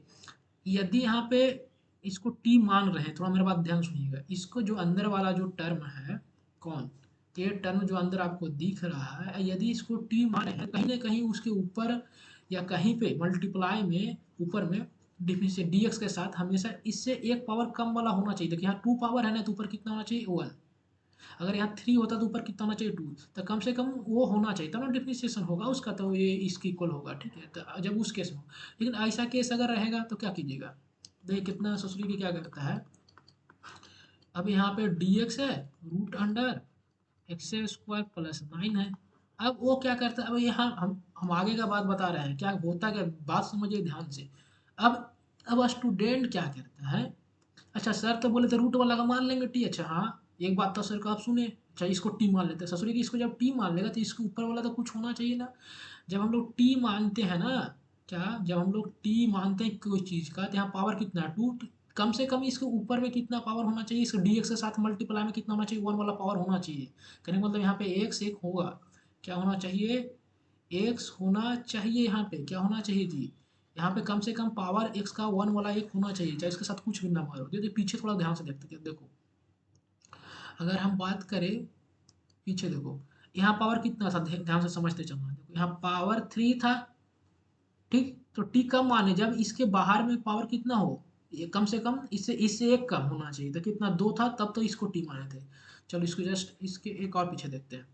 यदि यहाँ पे इसको टी मान रहे हैं, थोड़ा मेरे बात ध्यान सुनिएगा, इसको जो अंदर वाला जो टर्म है, कौन, ये टर्म जो अंदर आपको दिख रहा है, यदि इसको टी मान रहे हैं, कहीं ना कहीं उसके ऊपर या कहीं पे मल्टीप्लाई में ऊपर में डिफिशिएंट डी एक्स के साथ हमेशा इससे एक पावर कम वाला होना चाहिए। देखिए यहाँ 2 पावर है ना, तो ऊपर कितना होना चाहिए 1। अगर यहाँ 3 होता तो ऊपर कितना होना चाहिए 2, तो कम से कम वो होना चाहिए, तब ना डिफरेंशिएशन होगा उसका, तो ये इसके इक्वल होगा। ठीक है, तो जब उस केस में, लेकिन ऐसा केस अगर रहेगा तो क्या कीजिएगा, देखिए कितना ससुरी की क्या करता है। अब यहाँ पे डी एक्स है root under X square plus 9 है। अब वो क्या करता है, अब यहाँ हम आगे का बात बता रहे हैं, क्या होता क्या, बात समझिए ध्यान से। अब अब स्टूडेंट क्या करता है, अच्छा सर तो बोले थे रूट वाला का मान लेंगे टी, अच्छा हाँ एक बात तो सर का आप सुने, अच्छा इसको टी मान लेते हैं, ससुरी की इसको जब टी मान लेगा तो इसके ऊपर वाला तो कुछ होना चाहिए ना। जब हम लोग टी मानते हैं ना, क्या जब हम लोग टी मानते हैं कोई चीज़ का, तो यहाँ पावर कितना है 2, कम से कम इसके ऊपर में कितना पावर होना चाहिए, इसके डी एक्स के साथ मल्टीप्लाई में कितना होना चाहिए 1 वाला पावर होना चाहिए। कहने का मतलब यहाँ पे एक्स एक होगा, क्या होना चाहिए, एक्स होना चाहिए, यहाँ पे क्या होना चाहिए जी, यहाँ पे कम से कम पावर एक्स का 1 वाला एक होना चाहिए, चाहे इसके साथ कुछ भी ना मारो। देखिए पीछे थोड़ा ध्यान से देखते हैं, देखो अगर हम बात करें पीछे, देखो यहाँ पावर कितना था, ध्यान से समझते चलना। देखो यहाँ पावर 3 था, ठीक, तो टी कम माने जब इसके बाहर में पावर कितना हो, ये कम से कम इससे एक कम होना चाहिए, तो कितना 2 था, तब तो इसको टी माने थे। चलो इसको जस्ट इसके एक और पीछे देखते हैं।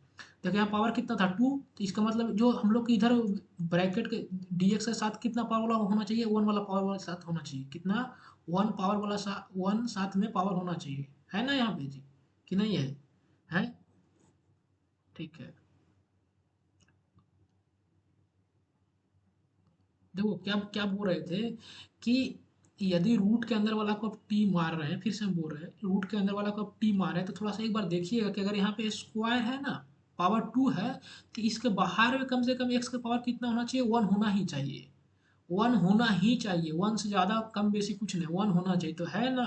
देखो यहाँ पावर कितना था 2, तो इसका मतलब जो हम लोग के इधर ब्रैकेट के डी एक्स के साथ कितना पावर वाला होना चाहिए, 1 वाला पावर वाला साथ होना चाहिए, कितना 1 पावर वाला 1 साथ में पावर होना चाहिए, है ना यहाँ पे जी, कि नहीं है ठीक है। देखो क्या क्या बोल रहे थे कि यदि रूट के अंदर वाला को आप टी मार रहे हैं, फिर से हम बोल रहे हैं रूट के अंदर वाला को आप टी मार रहे हैं, तो थोड़ा सा एक बार देखिएगा कि अगर यहाँ पे स्क्वायर है ना, पावर 2 है, तो इसके बाहर में कम से कम एक्स का पावर कितना होना चाहिए, 1 होना ही चाहिए, 1 होना ही चाहिए, 1 से ज़्यादा कम बेसी कुछ नहीं, 1 होना चाहिए, तो है ना,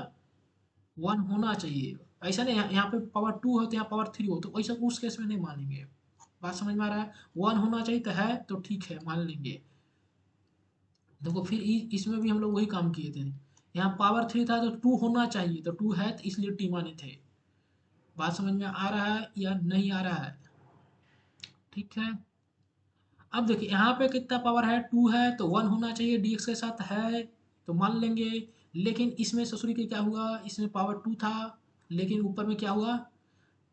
1 होना चाहिए। ऐसा नहीं यहाँ पे पावर 2 हो तो यहाँ पावर 3 हो, तो ऐसा उस केस में नहीं मानेंगे। बात समझ में आ रहा है, 1 होना चाहिए तो है, तो ठीक है मान लेंगे। देखो फिर इसमें भी हम लोग वही काम किए थे, यहाँ पावर 3 था तो 2 होना चाहिए, तो 2 है तो इसलिए टी माने थे। बात समझ में आ रहा है या नहीं आ रहा है, ठीक है। अब देखिए यहाँ पे कितना पावर है 2 है, तो 1 होना चाहिए डी एक्स के साथ है, तो मान लेंगे। लेकिन इसमें ससुरी के क्या हुआ, इसमें पावर 2 था, लेकिन ऊपर में क्या हुआ,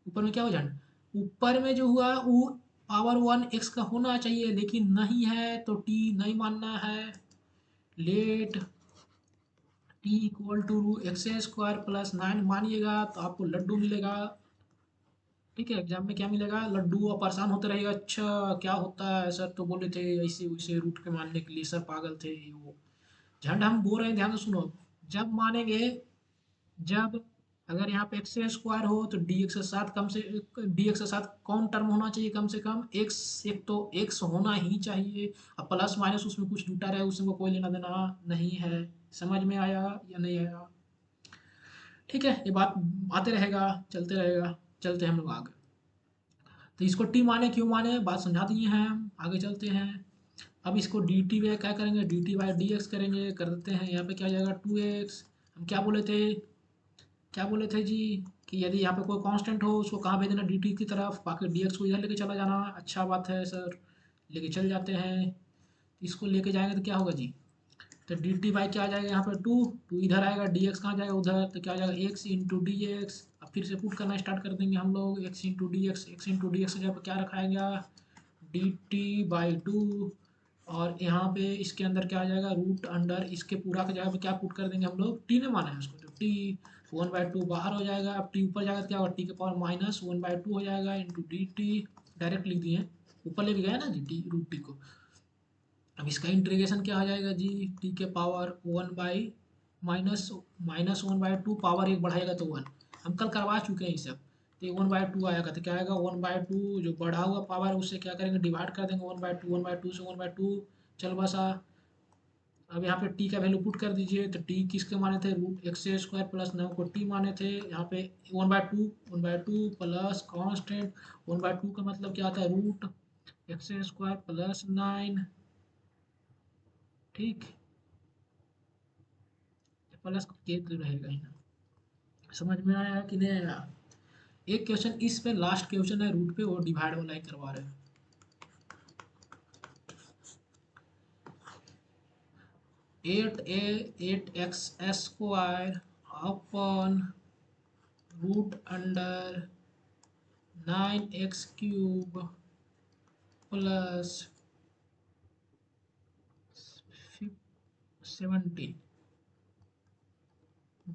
ऊपर में क्या हुआ जान, ऊपर में जो हुआ वो पावर 1 एक्स का होना चाहिए, लेकिन नहीं है, तो टी नहीं मानना है। Let T equal to x square plus 9 मानिएगा तो आपको लड्डू मिलेगा। ठीक है, एग्जाम में क्या मिलेगा, लड्डू, और परेशान होते रहेगा, अच्छा क्या होता है सर, तो बोले थे ऐसे वैसे रूट के मानने के लिए, सर पागल थे ये वो। झंड हम बोल रहे हैं, ध्यान से सुनो, जब मानेंगे, जब अगर यहाँ पे एक्स स्क्वायर हो तो डी एक्स के साथ कम से डी एक्स के साथ कौन टर्म होना चाहिए, कम से कम एक्स, एक तो एक्स होना ही चाहिए, और प्लस माइनस उसमें कुछ जुटा रहे उसमें कोई लेना देना नहीं है। समझ में आया या नहीं आया, ठीक है, ये बात आते रहेगा, चलते रहेगा, चलते हैं हम लोग आगे। तो इसको टी माने क्यों माने, बात समझा दिए हैं हम, आगे चलते हैं। अब इसको डी टी बाई क्या करेंगे, d t by d x करेंगे, कर देते हैं, यहाँ पे क्या आ जाएगा 2x। हम क्या बोले थे, क्या बोले थे जी, कि यदि यहाँ पे कोई कांस्टेंट हो उसको कहाँ भेजना, डी टी की तरफ, बाकी डी एक्स को इधर लेके चला जाना। अच्छा बात है सर, लेके चल जाते हैं। इसको लेके जाएंगे तो क्या होगा जी, तो डी टी बाई क्या आ जाएगा यहाँ पे 2 इधर आएगा, डी एक्स कहाँ जाएगा उधर, तो क्या आ जाएगा एक्स इंटू डी एक्स। अब फिर से पुट करना स्टार्ट कर देंगे हम लोग, x into D x, x into D x की जगह पे क्या रखाएगा, डी टी बाई 2, और यहाँ पे इसके अंदर क्या आ जाएगा रूट अंडर, इसके पूरा की जगह पे क्या पुट कर देंगे हम लोग, टी ने माना है उसको, तो टी 1/2 बाहर हो जाएगा, अब टी ऊपर जाएगा तो क्या होगा, टी के पावर -1/2 हो जाएगा इंटू डी टी, डायरेक्ट लिख दिए, ऊपर लेके गया ना जी टी रूट टी को। अब इसका इंटीग्रेशन क्या हो जाएगा जी, टी के पावर 1 बाई -1/2, पावर एक बढ़ाएगा तो 1, हम कल करवा चुके हैं ये सब। तो ये 1/2 आएगा, तो क्या आएगा 1/2, जो बढ़ा हुआ पावर है उससे क्या करेंगे, डिवाइड कर देंगे 1/2, 1/2 से 1/2 चल बसा। अब यहाँ पे टी का वैल्यू पुट कर दीजिए, तो टी किसके माने थे, रूट एक्स स्क्वायर प्लस 9 को टी माने थे, यहाँ पे 1/2 प्लस कांस्टेंट 1/2 का मतलब क्या आता है, रूट एक्स स्क्वायर प्लस 9, ठीक, प्लस के तो रहेगा ही ना। समझ में आया कि नहीं आया, एक क्वेश्चन इस पे लास्ट क्वेश्चन है रूट पे, वो डिवाइड वाला ही करवा रहे हैं। 8x² upon √under 9x³ plus 17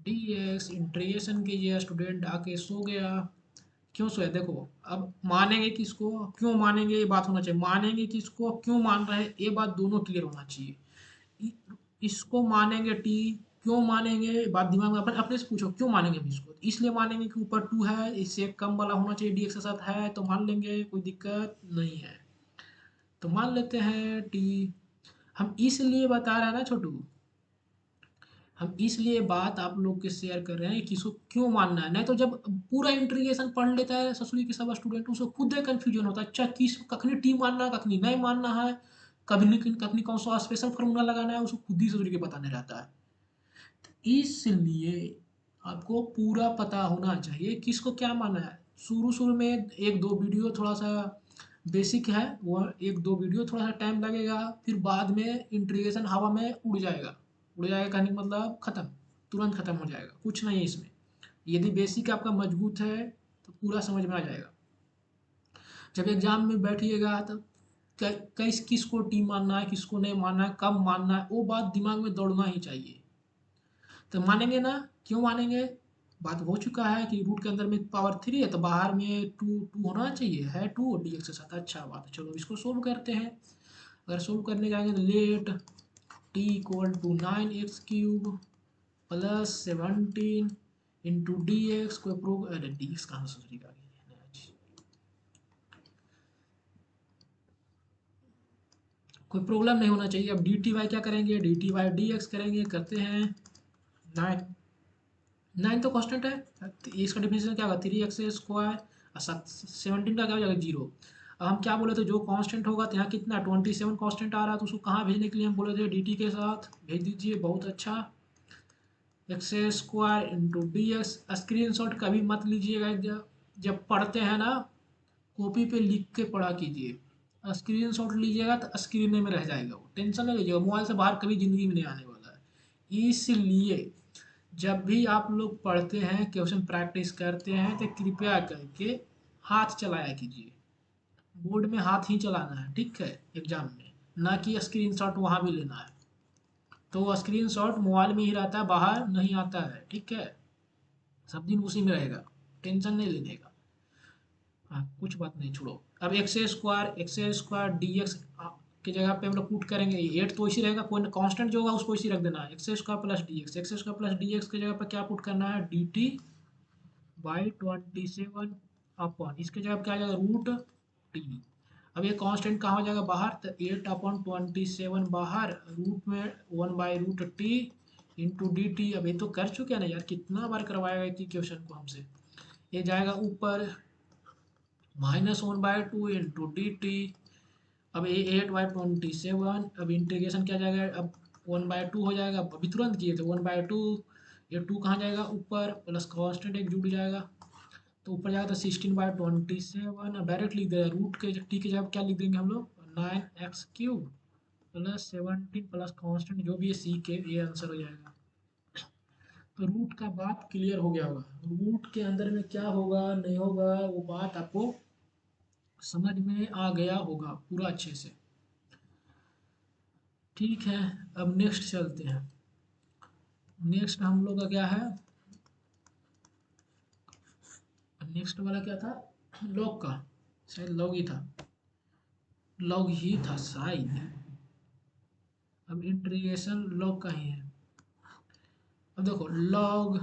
dx। Integration कीजिए। स्टूडेंट आके सो गया। क्यों सोया? देखो, अब मानेंगे किसको, क्यों मानेंगे, ये बात होना चाहिए। मानेंगे किसको, क्यों मान रहे हैं, ये बात दोनों क्लियर होना चाहिए। इसको मानेंगे टी, क्यों मानेंगे, बात दिमाग में अपने अपने से पूछो, क्यों मानेंगे हम इसको? इसलिए मानेंगे कि ऊपर 2 है, इससे कम वाला होना चाहिए, dx के साथ है तो मान लेंगे, कोई दिक्कत नहीं है। तो मान लेते हैं टी। हम इसलिए बता रहे हैं ना छोटू, हम इसलिए बात आप लोग के शेयर कर रहे हैं कि इसको क्यों मानना है। नहीं तो जब पूरा इंटीग्रेशन पढ़ लेता है ससुरी के सब स्टूडेंट, उसको खुद ही कंफ्यूजन होता है, अच्छा किस कखनी टी मानना है, कखनी नहीं मानना है, कभी कखनी कौन सा स्पेशल फार्मूला लगाना है, उसको खुद ही ससुरी के पता नहीं रहता है। इसलिए आपको पूरा पता होना चाहिए किसको क्या मानना है। शुरू शुरू में एक दो वीडियो थोड़ा सा बेसिक है, वो एक दो वीडियो थोड़ा सा टाइम लगेगा, फिर बाद में इंटीग्रेशन हवा में उड़ जाएगा। उड़ जाएगा कहने का मतलब खत्म, तुरंत खत्म हो जाएगा, कुछ नहीं है इसमें। यदि बेसिक आपका मजबूत है तो पूरा समझ में आ जाएगा। जब एग्जाम में बैठिएगा तो किसको टीम मानना है, किसको नहीं मानना है, कब मानना है, वो बात दिमाग में दौड़ना ही चाहिए। तो मानेंगे ना, क्यों मानेंगे? बात हो चुका है कि रूट के अंदर में पावर 3 है तो बाहर में 2 2 होना चाहिए, है 2 और dx के साथ। अच्छा बात है, चलो इसको सोल्व करते हैं। अगर सोल्व करने जाएंगे तो let t equal to 9x³ plus 17 into dx। कोई प्रूव, अरे dx कहाँ से सोचेगा, कोई प्रॉब्लम नहीं होना चाहिए। अब डी टी वाई क्या करेंगे, d t y d x करेंगे, करते हैं। 9 9 तो कांस्टेंट है, इसका डिफिनेशन क्या होगा, 3x² और 17 का क्या हो जाएगा, 0। अब हम क्या बोले थे, जो कांस्टेंट होगा तो यहाँ कितना 27 कांस्टेंट आ रहा है, तो उसको कहाँ भेजने के लिए हम बोले थे dt के साथ भेज दीजिए। बहुत अच्छा, x² into D x. Screen shot कभी मत लीजिएगा, जब पढ़ते हैं ना कॉपी पे लिख के पढ़ा कीजिए। स्क्रीन शॉट लीजिएगा तो स्क्रीन में रह जाएगा, वो टेंशन नहीं लीजिएगा, मोबाइल से बाहर कभी ज़िंदगी में नहीं आने वाला है। इसलिए जब भी आप लोग पढ़ते हैं, क्वेश्चन प्रैक्टिस करते हैं, तो कृपया करके हाथ चलाया कीजिए। बोर्ड में हाथ ही चलाना है, ठीक है, एग्जाम में, ना कि स्क्रीनशॉट वहाँ भी लेना है। तो वो स्क्रीनशॉट मोबाइल में ही रहता है, बाहर नहीं आता है, ठीक है, सब दिन उसी में रहेगा, टेंशन नहीं लेने का। हाँ, कुछ बात नहीं, छोड़ो। अब एक्स स्क्वायर डी एक्स की जगह पे हम लोग पुट करेंगे, 8 तो इसी रहेगा, कोई कांस्टेंट जो होगा उसको इसी रख देना है, x square plus D x. X square plus D x की जगह पर क्या पुट करना है, डी टी बाई 27 अपॉन, इसके जगह पे क्या आ जाएगा, रूट टी। अब ये कांस्टेंट कहाँ हो जाएगा, बाहर, तो 8/27 बाहर, रूट में 1/√t इंटू डी टी। अब ये तो कर चुके हैं ना यार, कितना बार करवाएगा एक ही क्वेश्चन को हमसे। ये जाएगा ऊपर -1/2 इंटू डी टी। अब ये 8/27, अब इंटीग्रेशन क्या जाएगा, अब 1/2 हो जाएगा, अभी तुरंत किए थे 1/2। ये 2 कहाँ जाएगा, ऊपर, प्लस कांस्टेंट एक जुड़ जाएगा, तो ऊपर जाएगा तो 16/27। अब डायरेक्ट लिख देगा, रूट के टी के जगह क्या लिख देंगे हम लोग, 9x³ प्लस 17 प्लस कांस्टेंट जो भी है सी के, ये आंसर हो जाएगा। तो रूट का बात क्लियर हो गया होगा, रूट के अंदर में क्या होगा नहीं होगा वो बात आपको समझ में आ गया होगा पूरा अच्छे से। ठीक है, अब नेक्स्ट चलते हैं। नेक्स्ट हम लोग का क्या है, नेक्स्ट वाला क्या था, लॉग का, शायद लॉग ही था, लॉग ही था शायद। अब इंटीग्रेशन लॉग का ही है। अब देखो लॉग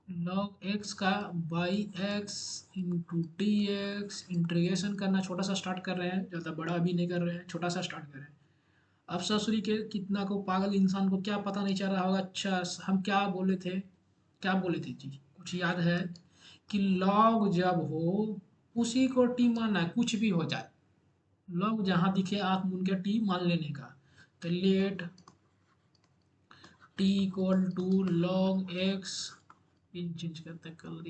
लॉग एक्स का by x into D x. Integration करना छोटा सा स्टार्ट कर रहे हैं, ज़्यादा बड़ा भी नहीं कर रहे हैं, छोटा सा स्टार्ट कर रहे हैं। अब ससुरी के कितना को पागल इंसान को क्या पता नहीं चल रहा होगा, अच्छा हम क्या बोले थे, क्या बोले थे जी, कुछ याद है कि लॉग जब हो उसी को टी मानना है, कुछ भी हो जाए, लॉग जहाँ दिखे आँख मूंद के टी मान लेने का। तो let T equal to log x, इन चेंज करते हैं, कल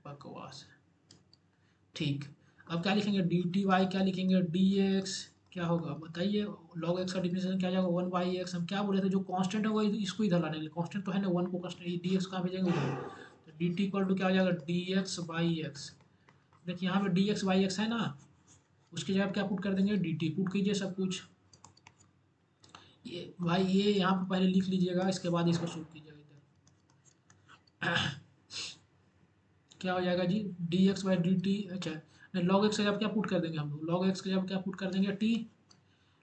बकवास है। ठीक, अब क्या लिखेंगे डी टी वाई, क्या लिखेंगे डी एक्स, क्या होगा बताइए। लॉग एक्स का डिफिनेशन क्या जाएगा 1/x। हम क्या बोले थे जो कांस्टेंट है वो इसको इधर लाने के लिए, कांस्टेंट तो है ना 1 को कांस्टेंट डी एक्स कहाँ भेजेंगे उधर। तो डी टी इक्वल टू क्या हो जाएगा डी एक्स बाई एक्स। देखिए यहाँ पे डी एक्स बाई एक्स है ना, उसकी जगह क्या पुट कर देंगे डी टी, पुट कीजिए सब कुछ। ये भाई ये यहाँ पे पहले लिख लीजिएगा, इसके बाद इसको शुरू कीजिएगा इधर। क्या हो जाएगा G D x by D T. अच्छा नहीं, लॉग एक्स की जगह क्या पुट कर देंगे हम लोग, लॉग एक्स की जगह क्या पुट कर देंगे टी,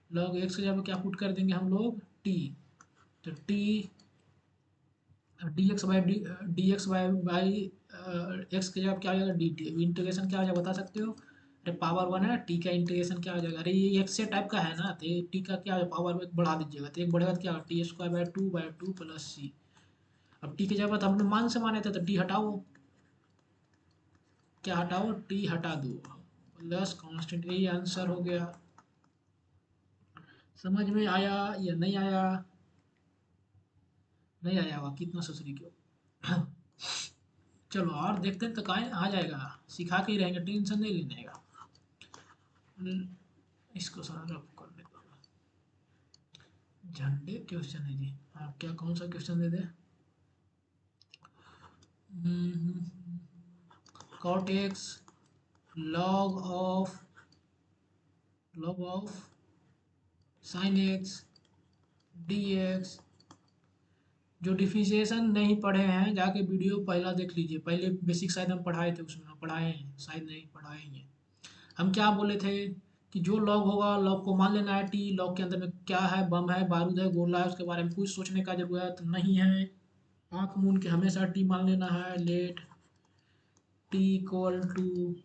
लॉग एक्स की जगह क्या पुट कर देंगे हम लोग टी। तो T D x by d x by x की जगह क्या हो जाएगा डी टी। इंटीग्रेशन क्या हो जाएगा बता सकते हो। अरे पावर 1 है, टी का इंटीग्रेशन क्या हो जाएगा, अरे ये एक्स से टाइप का है ना, तो टी का क्या पावर एक बढ़ा दीजिएगा, तो एक बढ़ेगा तो क्या t square by two plus c. अब टी की जगह तो हमने मान से माने थे, तो टी हटाओ, क्या हटाओ टी हटा दो, प्लस कांस्टेंट, यही आंसर हो गया। समझ में आया या नहीं आया, नहीं आया हुआ कितना ससुरी क्यों। चलो और देखते हैं तो कहाँ आ जाएगा, सिखा के ही रहेंगे, टेंशन नहीं लेने का। इसको सारा रफ कर लेता हूँ। झंडे क्वेश्चन है जी, हाँ क्या कौन सा क्वेश्चन दे दे। Cot x log of sine x d x. जो डिफिशिएशन नहीं पढ़े हैं जाके वीडियो पहला देख लीजिए, पहले बेसिक शायद हम पढ़ाए थे, उसमें हम पढ़ाए हैं शायद नहीं पढ़ाए हैं। हम क्या बोले थे कि जो लॉग होगा लॉग को मान लेना है टी, लॉग के अंदर में क्या है बम है बारूद है गोला है, उसके बारे में कुछ सोचने का जरूरत नहीं है। आँख मूंद के हमेशा टी मान लेना है। Let T equal to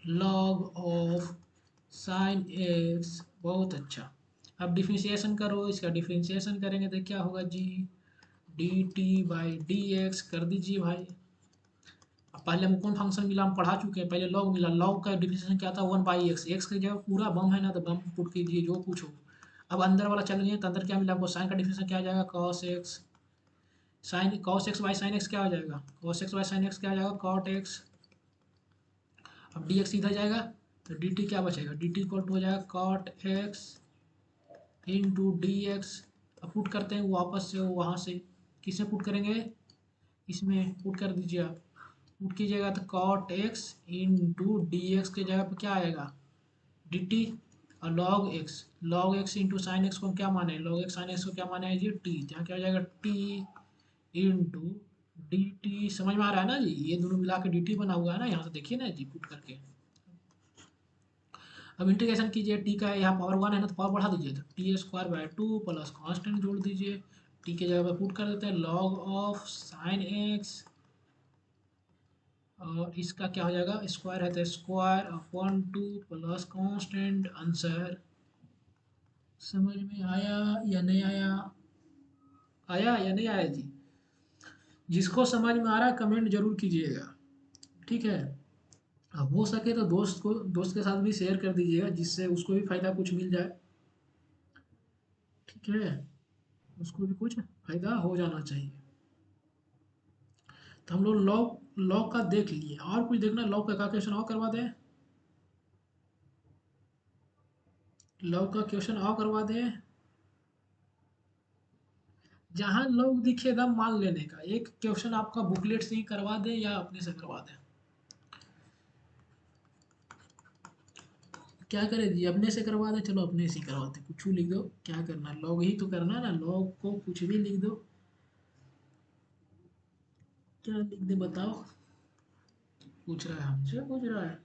log of sine x. बहुत अच्छा। अब डिफरेंशिएशन करो, इसका डिफरेंशिएशन करेंगे तो क्या होगा G D t by d x कर दीजिए भाई। अब पहले हमको कौन फंक्शन मिला हम पढ़ा चुके हैं, पहले लॉग मिला, लॉग का डिफरेंशिएशन क्या था 1/x, एक्स की जगह पूरा बम है ना तो बम पुट कीजिए जो कुछ हो। अब अंदर वाला चल रही है तो अंदर क्या मिला हमको साइन का डिफरेंशिएशन क्या आ जाएगा cos x, sine cos x by sine x क्या हो जाएगा, cos x by sine x क्या आ जाएगा कॉट एक्स। अब डी एक्स इधर जाएगा तो डी टी क्या बचेगा, डी टी इक्वल टू हो जाएगा cot x into D x. अब पुट करते हैं वापस से वहाँ से, किस में पुट करेंगे, इसमें पुट कर दीजिए आप, पुट कीजिएगा तो cot x into D x की जगह पे क्या आएगा डी टी, और log x into sine x को क्या माने, लॉग एक्स साइन एक्स को क्या माने है जी टी, यहाँ क्या हो जाएगा टी इंटू डी टी। समझ में आ रहा है ना जी, ये दोनों मिला के डी टी बना हुआ है ना, यहाँ से देखिए ना जी पुट करके। अब इंटीग्रेशन कीजिए, टी का यहाँ पावर 1 है ना तो पावर बढ़ा दीजिए, तो T square by two plus constant जोड़ दीजिए, टी के जगह पे पुट कर देते हैं लॉग ऑफ साइन एक्स, और इसका क्या हो जाएगा स्क्वायर है तो square upon two plus constant answer. समझ में आया या नहीं आया, आया या नहीं आया जी। जिसको समझ में आ रहा है कमेंट जरूर कीजिएगा, ठीक है। अब हो सके तो दोस्त के साथ भी शेयर कर दीजिएगा, जिससे उसको भी फायदा कुछ मिल जाए, ठीक है, उसको भी कुछ फायदा हो जाना चाहिए। तो हम लोग लॉग का देख लिए, और कुछ देखना लॉग का क्वेश्चन और करवा दें, लॉग का क्वेश्चन और करवा दें, जहां लॉग दिखे एकदम मान लेने का। एक क्वेश्चन आपका बुकलेट से ही करवा दें या अपने से करवा दें, क्या करें जी अपने से करवा दें, चलो अपने से ही करवाते, कुछ लिख दो, क्या करना लॉग ही तो करना है ना, लॉग को कुछ भी लिख दो, क्या लिख दे बताओ, पूछ रहा है हमसे पूछ रहा है।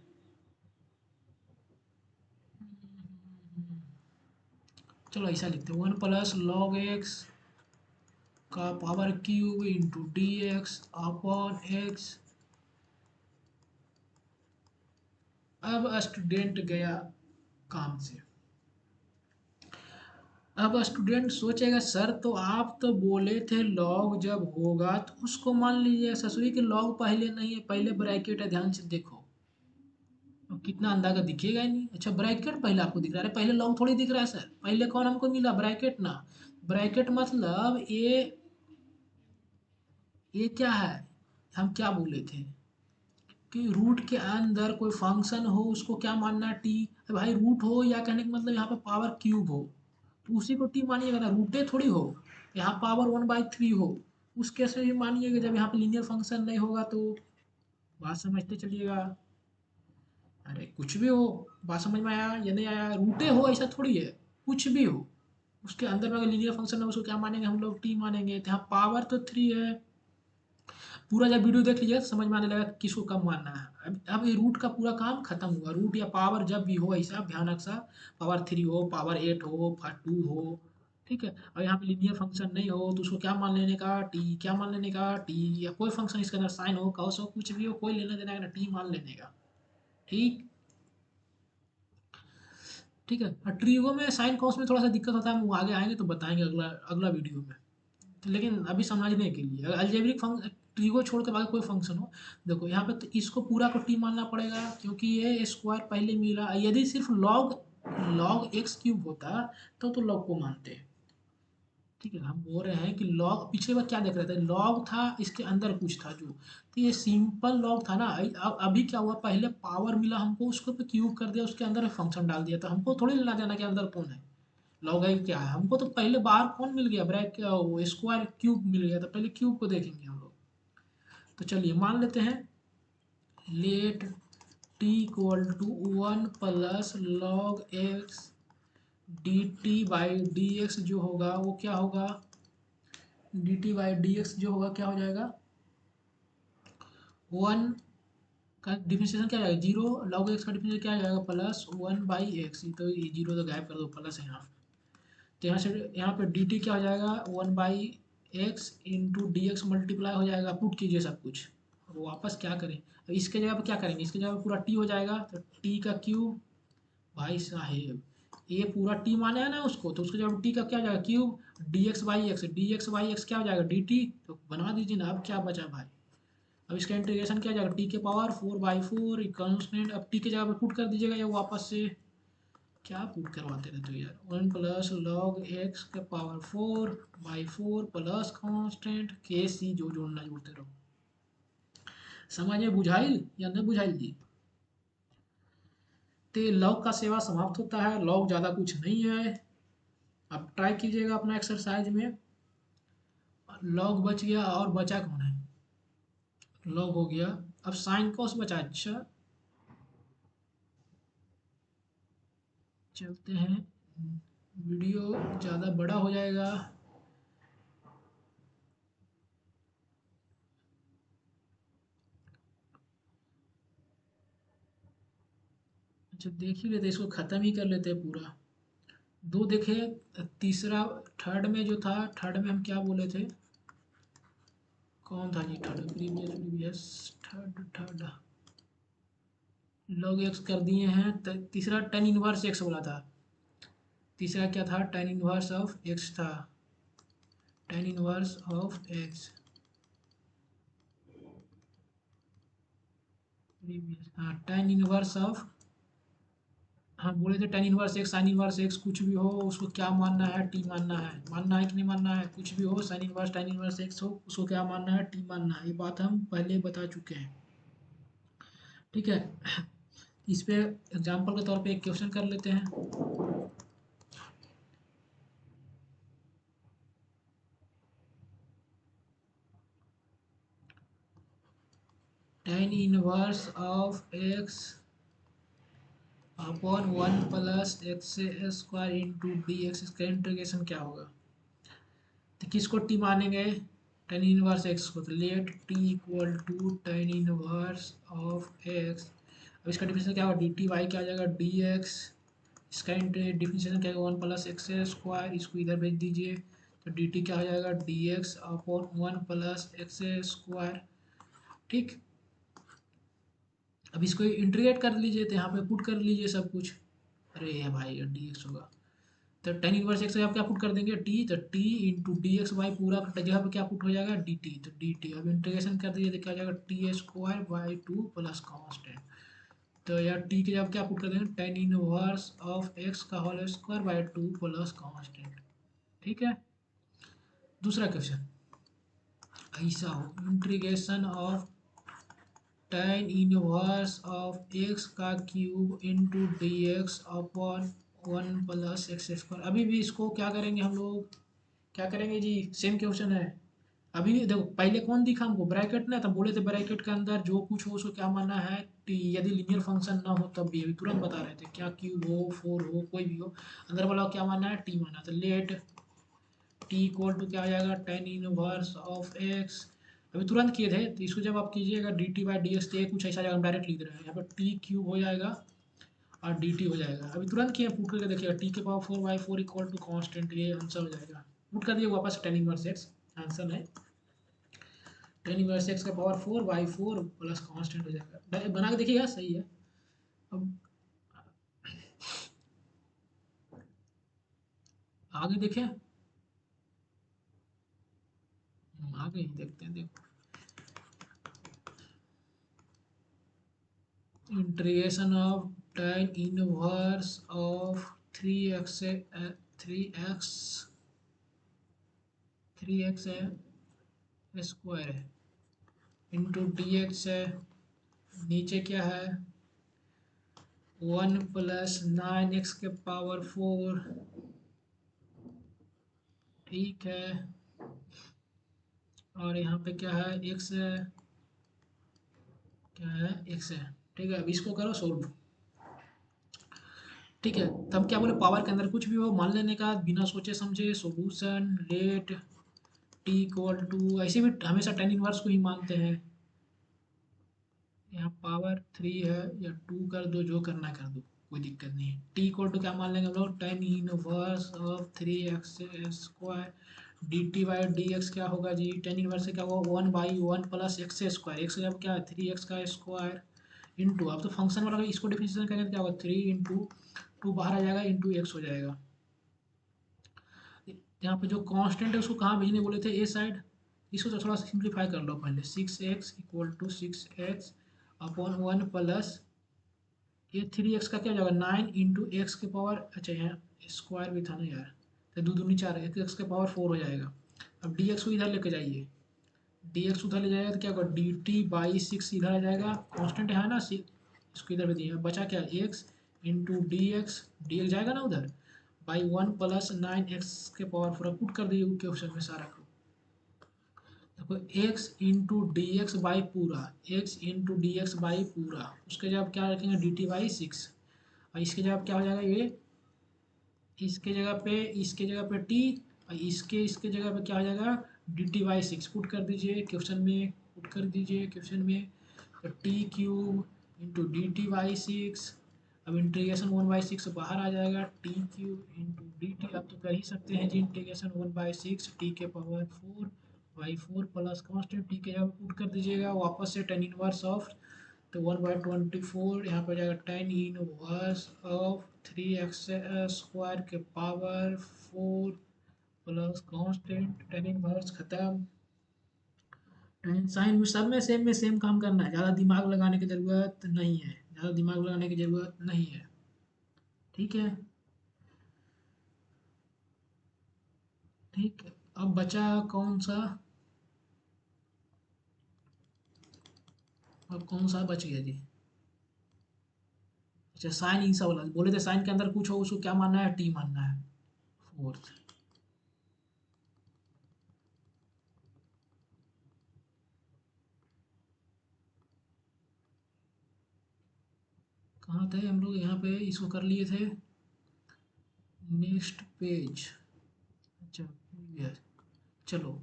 चलो ऐसा लिखते हैं 1 + log x का power cube into D x upon x. अब स्टूडेंट गया काम से, अब स्टूडेंट सोचेगा सर तो आप तो बोले थे लॉग जब होगा तो उसको मान लीजिए, ससुरी के लॉग पहले नहीं है, पहले ब्रैकेट है, ध्यान से देखो। अब कितना अंदाजा दिखेगा ही नहीं। अच्छा ब्रैकेट पहले आपको दिख रहा है, पहले लॉग थोड़ी दिख रहा है सर, पहले कौन हमको मिला ब्रैकेट ना, ब्रैकेट मतलब ये क्या है, हम क्या बोले थे कि रूट के अंदर कोई फंक्शन हो उसको क्या मानना है टी। भाई रूट हो या कहने का मतलब यहाँ पे पावर क्यूब हो तो उसी को टी मानिएगा ना, रूटे थोड़ी हो। यहाँ पावर 1/3 हो उस केस में भी मानिएगा, जब यहाँ पे लीनियर फंक्शन नहीं होगा तो। बात समझते चलिएगा। अरे कुछ भी हो, बात समझ में आया या नहीं आया, रूटे हो ऐसा थोड़ी है। कुछ भी हो उसके अंदर में अगर लीनियर फंक्शन है उसको क्या मानेंगे हम लोग, टी मानेंगे। तो यहाँ पावर तो 3 है। पूरा जब वीडियो देख लीजिएगा तो समझ में आने लगा कि किसको कम मानना है। अब ये रूट का पूरा काम खत्म हुआ। रूट या पावर जब भी हो ऐसा भयानक सा, पावर 3 हो, पावर 8 हो, पावर 2 हो, ठीक है। और यहाँ पे लीनियर फंक्शन नहीं हो तो उसको क्या मान लेने का, टी। क्या मान लेने का, टी। या कोई फंक्शन इसके अंदर साइन हो, कॉस हो, कुछ भी हो, कोई लेना देना है, टी मान लेने का। ठीक। ठीक है। और ट्रीगो में साइन कॉस में थोड़ा सा दिक्कत होता है, हम आगे आएंगे तो बताएंगे अगला अगला वीडियो में। तो लेकिन अभी समझने के लिए अगर अलजेब्रिक फंक्शन ट्रीगो छोड़ के बाकी कोई फंक्शन हो, देखो यहाँ पे तो इसको पूरा को टी मानना पड़ेगा क्योंकि ये स्क्वायर पहले मिला। यदि सिर्फ लॉग लॉग एक्स क्यूब होता तो लॉग को मानते। ठीक है। हम बोल रहे हैं कि लॉग पिछले बार क्या देख रहे थे, लॉग था इसके अंदर कुछ था जो, तो ये सिंपल लॉग था ना। अभी क्या हुआ, पहले पावर मिला हमको, उसको पे क्यूब कर दिया, उसके अंदर फंक्शन डाल दिया, तो हमको थोड़ी लेना देना कि अंदर कौन है, लॉग आई क्या है। हमको तो पहले बाहर कौन मिल गया, ब्रैक वो स्क्वायर क्यूब मिल गया, तो पहले क्यूब को देखेंगे हम लोग। तो चलिए मान लेते हैं, let T equal to 1 + log x d t by d x जो होगा वो क्या होगा, d t by d x जो होगा क्या हो जाएगा, 1 का डिफरेंशिएशन क्या आएगा, 0। लॉग एक्स का डिफरेंशिएशन क्या आ जाएगा, +1/x। तो ये 0 तो गायब कर दो, प्लस है यहाँ। तो यहाँ से यहाँ पे डी टी क्या हो जाएगा, 1/x into D x multiply हो जाएगा। पुट कीजिए सब कुछ, अब वापस क्या करें, अब इसके जगह पे क्या करेंगे, इसके जगह पे पूरा टी हो जाएगा, तो टी का क्यूब। भाई साहेब ये पूरा टी माने है ना उसको, तो उसके जगह टी का क्या हो जाएगा, cube. D x by x क्या हो जाएगा, डी टी। तो बना दीजिए ना, अब क्या बचा भाई। अब इसका इंटीग्रेशन क्या हो जाएगा, टी के पावर 4/4 कांस्टेंट। अब टी के जगह पे पुट कर दीजिएगा या वापस से, क्या पुट करवाते रहते हो यार। 1 + log x के पावर 4/4 प्लस कांस्टेंट के सी, जो जोड़ना जोड़ते रहो। समझ में बुझाइल या नहीं बुझाइल जी। तो लॉग का सेवा समाप्त होता है, लॉग ज़्यादा कुछ नहीं है। अब ट्राई कीजिएगा अपना एक्सरसाइज में। लॉग बच गया और बचा कौन है, लॉग हो गया। अब साइन कॉस बचा। अच्छा चलते हैं, वीडियो ज़्यादा बड़ा हो जाएगा। अच्छा देख ही लेते, इसको ख़त्म ही कर लेते हैं पूरा। दो देखे, तीसरा थर्ड में जो था, थर्ड में हम क्या बोले थे, कौन था जी third, previous previous third third log x कर दिए हैं। तीसरा टेन इनवर्स एक्स बोला था। तीसरा क्या था, टेन इनवर्स ऑफ एक्स था, टेन इनवर्स ऑफ एक्स। हाँ टेन इनवर्स ऑफ, हाँ बोले थे tan inverse x, sine inverse x कुछ भी हो उसको क्या मानना है, टी मानना है। मानना है कि नहीं मानना है, कुछ भी हो sine inverse tan inverse x हो उसको क्या मानना है, टी मानना है। ये बात हम पहले बता चुके हैं। ठीक है। इस पे एग्जाम्पल के तौर पे एक क्वेश्चन कर लेते हैं। Ten inverse of x upon 1 + x² into D x, इसका इंटीग्रेशन क्या होगा। तो किसको टी मानेंगे, टेन इनवर्स एक्स को। तो let T equal to tan inverse of x. अब इसका डिफरेंशियल क्या होगा, डी टी वाई क्या आ जाएगा, डी एक्स। इसका डिफरेंशिएशन क्या होगा, 1 + x²। इसको इधर भेज दीजिए, तो डी टी क्या हो जाएगा, डी एक्स अपॉन 1 + x²। ठीक। अब इसको इंटीग्रेट कर लीजिए, तो यहाँ पे पुट कर लीजिए सब कुछ। अरे भाई डी एक्स होगा, तो टेन इनवर्स एक्स आप क्या पुट कर देंगे, टी। तो T into D x by पूरा जगह पे क्या पुट हो जाएगा, डी टी। तो डी टी अब इंटीग्रेशन कर दीजिए तो क्या हो जाएगा, टी² बाई 2 प्लस कांस्टेंट। तो यार टी के जगह क्या पुट कर देंगे, टेन इनवर्स ऑफ एक्स का whole square by 2 plus constant. ठीक है। दूसरा क्वेश्चन ऐसा हो, integration of tan inverse of x का cube into D x upon 1 + x²। अभी भी इसको क्या करेंगे हम लोग, क्या करेंगे जी, सेम क्वेश्चन है। अभी भी देखो, पहले कौन दिखा हमको, ब्रैकेट ना, तब बोले थे ब्रैकेट के अंदर जो कुछ हो उसको क्या मानना है, टी। यदि लीनियर फंक्शन ना हो तब भी अभी तुरंत बता रहे थे, क्या क्यूब हो, फोर हो, कोई भी हो, अंदर वाला क्या मानना है, टी मानना। तो लेट टी इक्वल टू क्या हो जाएगा, tan इनवर्स ऑफ एक्स। अभी तुरंत किए थे, तो इसको जब आप कीजिएगा D t by d x, तो ये कुछ ऐसा जाएगा, हम डायरेक्ट लिख रहे हैं यहाँ पर टी क्यूब हो जाएगा और डी टी हो जाएगा। अभी तुरंत किए, पुट करके देखिएगा, टी के पावर 4/4 इक्वल टू कॉन्स्टेंट, ये आंसर हो जाएगा। पुट कर दिए वापस, tan इनवर्स एक्स आंसर है, tan इनवर्स एक्स का पावर 4/4 प्लस कॉन्स्टेंट हो जाएगा। बना के देखिएगा, सही है। अब आगे देखें, आगे ही देखते हैं। देखो, integration of tan inverse of 3x 3x 3x है स्क्वायर है इंटू डी एक्स है, नीचे क्या है 1 + 9x के पावर 4, ठीक है। और यहाँ पे क्या है, x है, क्या है, x है, ठीक है। अब इसको करो सोल्व, ठीक है। तब क्या बोले, पावर के अंदर कुछ भी हो मान लेने का, बिना सोचे समझे solution let T equal to, ऐसे भी हमेशा tan इनवर्स को ही मानते हैं। यहाँ पावर 3 है या 2 कर दो, जो करना कर दो, कोई दिक्कत नहीं है। टी इक्वल टू क्या मान लेंगे हम लोग, tan inverse of 3x² D t by d x क्या होगा जी, tan इनवर्स से क्या होगा 1/1 + x², एक्स जब क्या है 3x का स्क्वायर इंटू, अब तो फंक्शन वाला इसको डिफिनेशन करेंगे तो क्या होगा 3 इंटू 2 बाहर आ जाएगा इंटू एक्स हो जाएगा। यहाँ पे जो कांस्टेंट है उसको कहाँ भेजने बोले थे, ए साइड। इसको तो थोड़ा सिंप्लीफाई कर लो पहले, 6x equal to 6x upon 1 plus ये 3x का क्या हो जाएगा 9 इंटू एक्स के पावर, अच्छा यहाँ स्क्वायर भी था ना यार, तो दो दूनी 4, एक्स के पावर 4 हो जाएगा। अब डी एक्स को इधर लेके जाइए, डी एक्स उधर ले जाएगा तो क्या होगा डी टी बाई 6 इधर आ जाएगा, कॉन्स्टेंट है ना, इसको इधर भी दिया, बचा क्या एक्स इंटू डी एक्स जाएगा ना उधर, बाई 1 + 9x के पावर 4 पुट कर दिए क्वेश्चन में सारा को। देखो x into D x by पूरा, x into D x by पूरा, उसके जब क्या रखेंगे डी टी बाई 6, और इसके जगह क्या हो जाएगा ये, इसके जगह पे टी, और इसके जगह पे क्या हो जाएगा डी टी बाई 6, पुट कर दीजिए क्वेश्चन में, पुट कर दीजिए क्वेश्चन में, तो T cube into D t by 6, अब इंटीग्रेशन 1/6 बाहर आ जाएगा, T cube into D T, आप तो कर ही सकते हैं जी, इंटीग्रेशन 1/6 टी के पावर 4/4 प्लस कॉन्स्टेंट टी के जगह पुट कर दीजिएगा, वापस से tan इनवर्स ऑफ, तो 1/24 यहाँ पर जाएगा tan इनवर्स ऑफ 3x² के power 4 plus constant, tan inverse खत्म। tan साइन में सब में सेम काम करना है, ज़्यादा दिमाग लगाने की ज़रूरत नहीं है, ज़्यादा दिमाग लगाने की ज़रूरत नहीं है, ठीक है। ठीक है, अब बचा कौन सा, अब कौन सा बच गया जी, अच्छा साइन इन सब वाला बोले थे, साइन के अंदर कुछ हो उसको क्या मानना है, टी मानना है, फोर्थ। कहाँ थे हम लोग, यहाँ पे इसको कर लिए थे, नेक्स्ट पेज, अच्छा प्रीवियस, चलो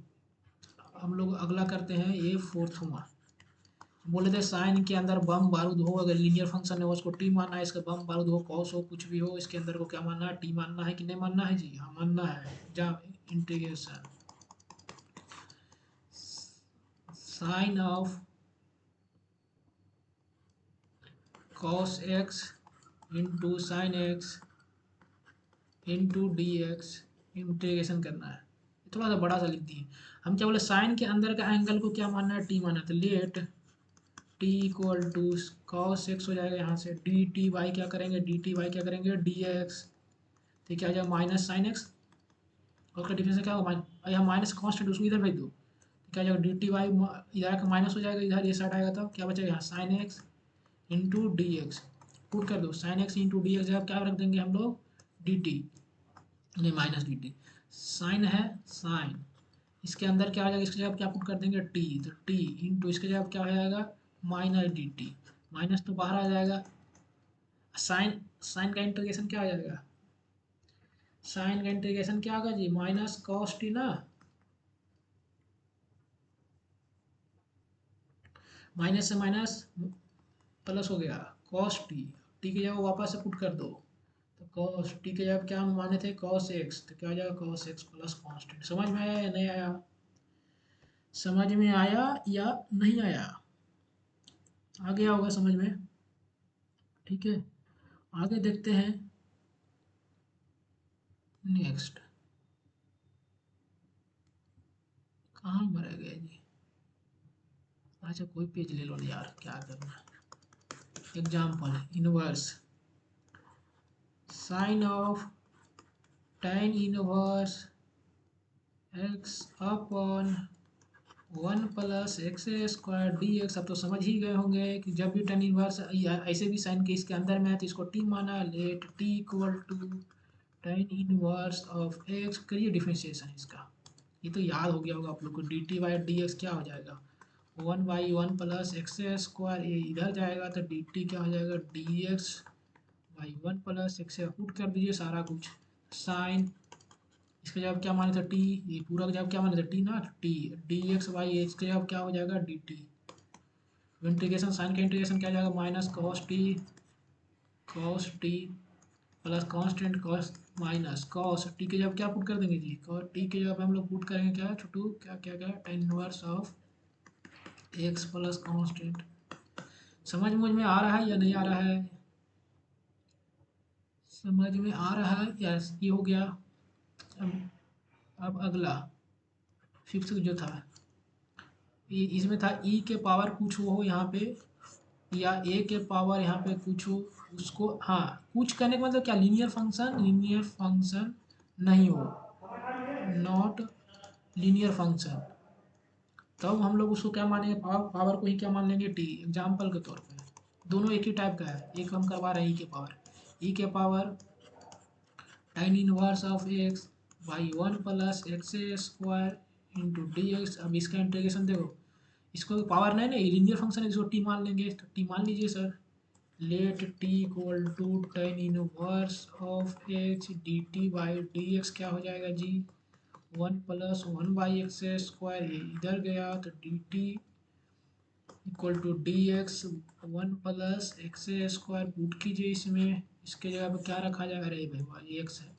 हम लोग अगला करते हैं, ये फोर्थवा। बोले थे साइन के अंदर बम बारूद हो, अगर लीनियर फंक्शन है उसको टी मानना है, इसका बम बारूद हो, कॉस हो, कुछ भी हो, इसके अंदर को क्या मानना है, टी मानना है कि नहीं मानना है जी, हाँ मानना है। जहाँ integration sine of cos x into sine x into D x, integration करना है, थोड़ा सा बड़ा सा लिख दिए। हम क्या बोले, साइन के अंदर का एंगल को क्या मानना है, टी मानना है, तो let T equal to cos x हो जाएगा, यहाँ से डी टी वाई क्या करेंगे, डी टी वाई क्या करेंगे डी एक्स, तो क्या हो जाएगा माइनस साइन एक्स, और का डिफरेंस क्या होगा यहाँ माइनस कॉन्स्टेंट उसको इधर भेज दो, क्या जाएगा डी टी वाई, इधर का माइनस हो जाएगा, इधर ये साइड आएगा तब क्या बचेगा यहाँ sign x into D x. Put कर दो sign x into D x जगह क्या रख देंगे हम लोग डी टी, नहीं माइनस डी टी। साइन है साइन, इसके अंदर क्या आ जाएगा, इसके जगह क्या पुट कर देंगे टी, तो टी इंटू इसके जगह क्या हो जाएगा माइनस डी टी, माइनस तो बाहर आ जाएगा। साइन साइन का इंटीग्रेशन क्या आ जाएगा, साइन का इंटीग्रेशन क्या होगा जी माइनस कॉस टी ना, माइनस से माइनस प्लस हो गया कॉस टी, टी की जगह वापस से पुट कर दो, तो कॉस टी की जगह क्या माने थे कॉस एक्स, तो क्या हो जाएगा कॉस एक्स प्लस कॉन्स्टेंट। समझ में आया या नहीं आया, समझ में आया या नहीं आया, आ गया होगा समझ में। ठीक है, आगे देखते हैं नेक्स्ट। कहाँ मर गया जी, अच्छा कोई पेज ले लो यार क्या करना। Example inverse sine of tan inverse x upon 1 + x² dx। अब तो समझ ही गए होंगे कि जब भी tan इनवर्स ऐसे भी साइन के इसके अंदर में है तो इसको t माना, let t equal to tan inverse of x। करिए डिफरेंशिएशन इसका, ये तो याद हो गया होगा आप लोग को, D t by d x क्या हो जाएगा 1/1 + x², ये इधर जाएगा तो डी टी क्या हो जाएगा dx/1 + x। पुट कर दीजिए सारा कुछ, साइन इसका जवाब क्या माने थे टी, ये पूरा का जवाब क्या माने थे टी ना, टी dx/x का जवाब क्या हो जाएगा डी टी। इंटीग्रेशन साइन का इंटीग्रेशन क्या जाएगा minus cos T plus constant cos minus cos T के जवाब क्या पुट कर देंगे जी, कॉस टी के जवाब हम लोग पुट करेंगे क्या छोटू, क्या क्या क्या tan inverse of x plus constant. समझ में आ रहा है या नहीं आ रहा है, समझ में आ रहा है, यस ये हो गया। अब अगला फिफ्थ जो था इसमें था ई के पावर कुछ हो यहाँ पे, या ए के पावर यहाँ पे कुछ हो, उसको हाँ कुछ करने का मतलब क्या लीनियर फंक्शन नहीं हो, नॉट लीनियर फंक्शन, तब हम लोग उसको क्या मानेंगे पावर, पावर को ही क्या मान लेंगे टी। एग्जाम्पल के तौर पे दोनों एक ही टाइप का है, एक हम करवा रहे हैं ई के power tan inverse of x by 1 + x² into D x. अब इसका इंटीग्रेशन देखो, इसको पावर नहीं नहीं लीनियर फंक्शन है, इसको टी मान लेंगे, तो टी मान लीजिए sir, let T equal to tan inverse of x d t by d x क्या हो जाएगा जी 1 + 1/x², ये इधर गया तो d t equal to d x 1 + x² put कीजिए इसमें, इसके जगह पे क्या रखा जाएगा, अरे भाई एक्स है,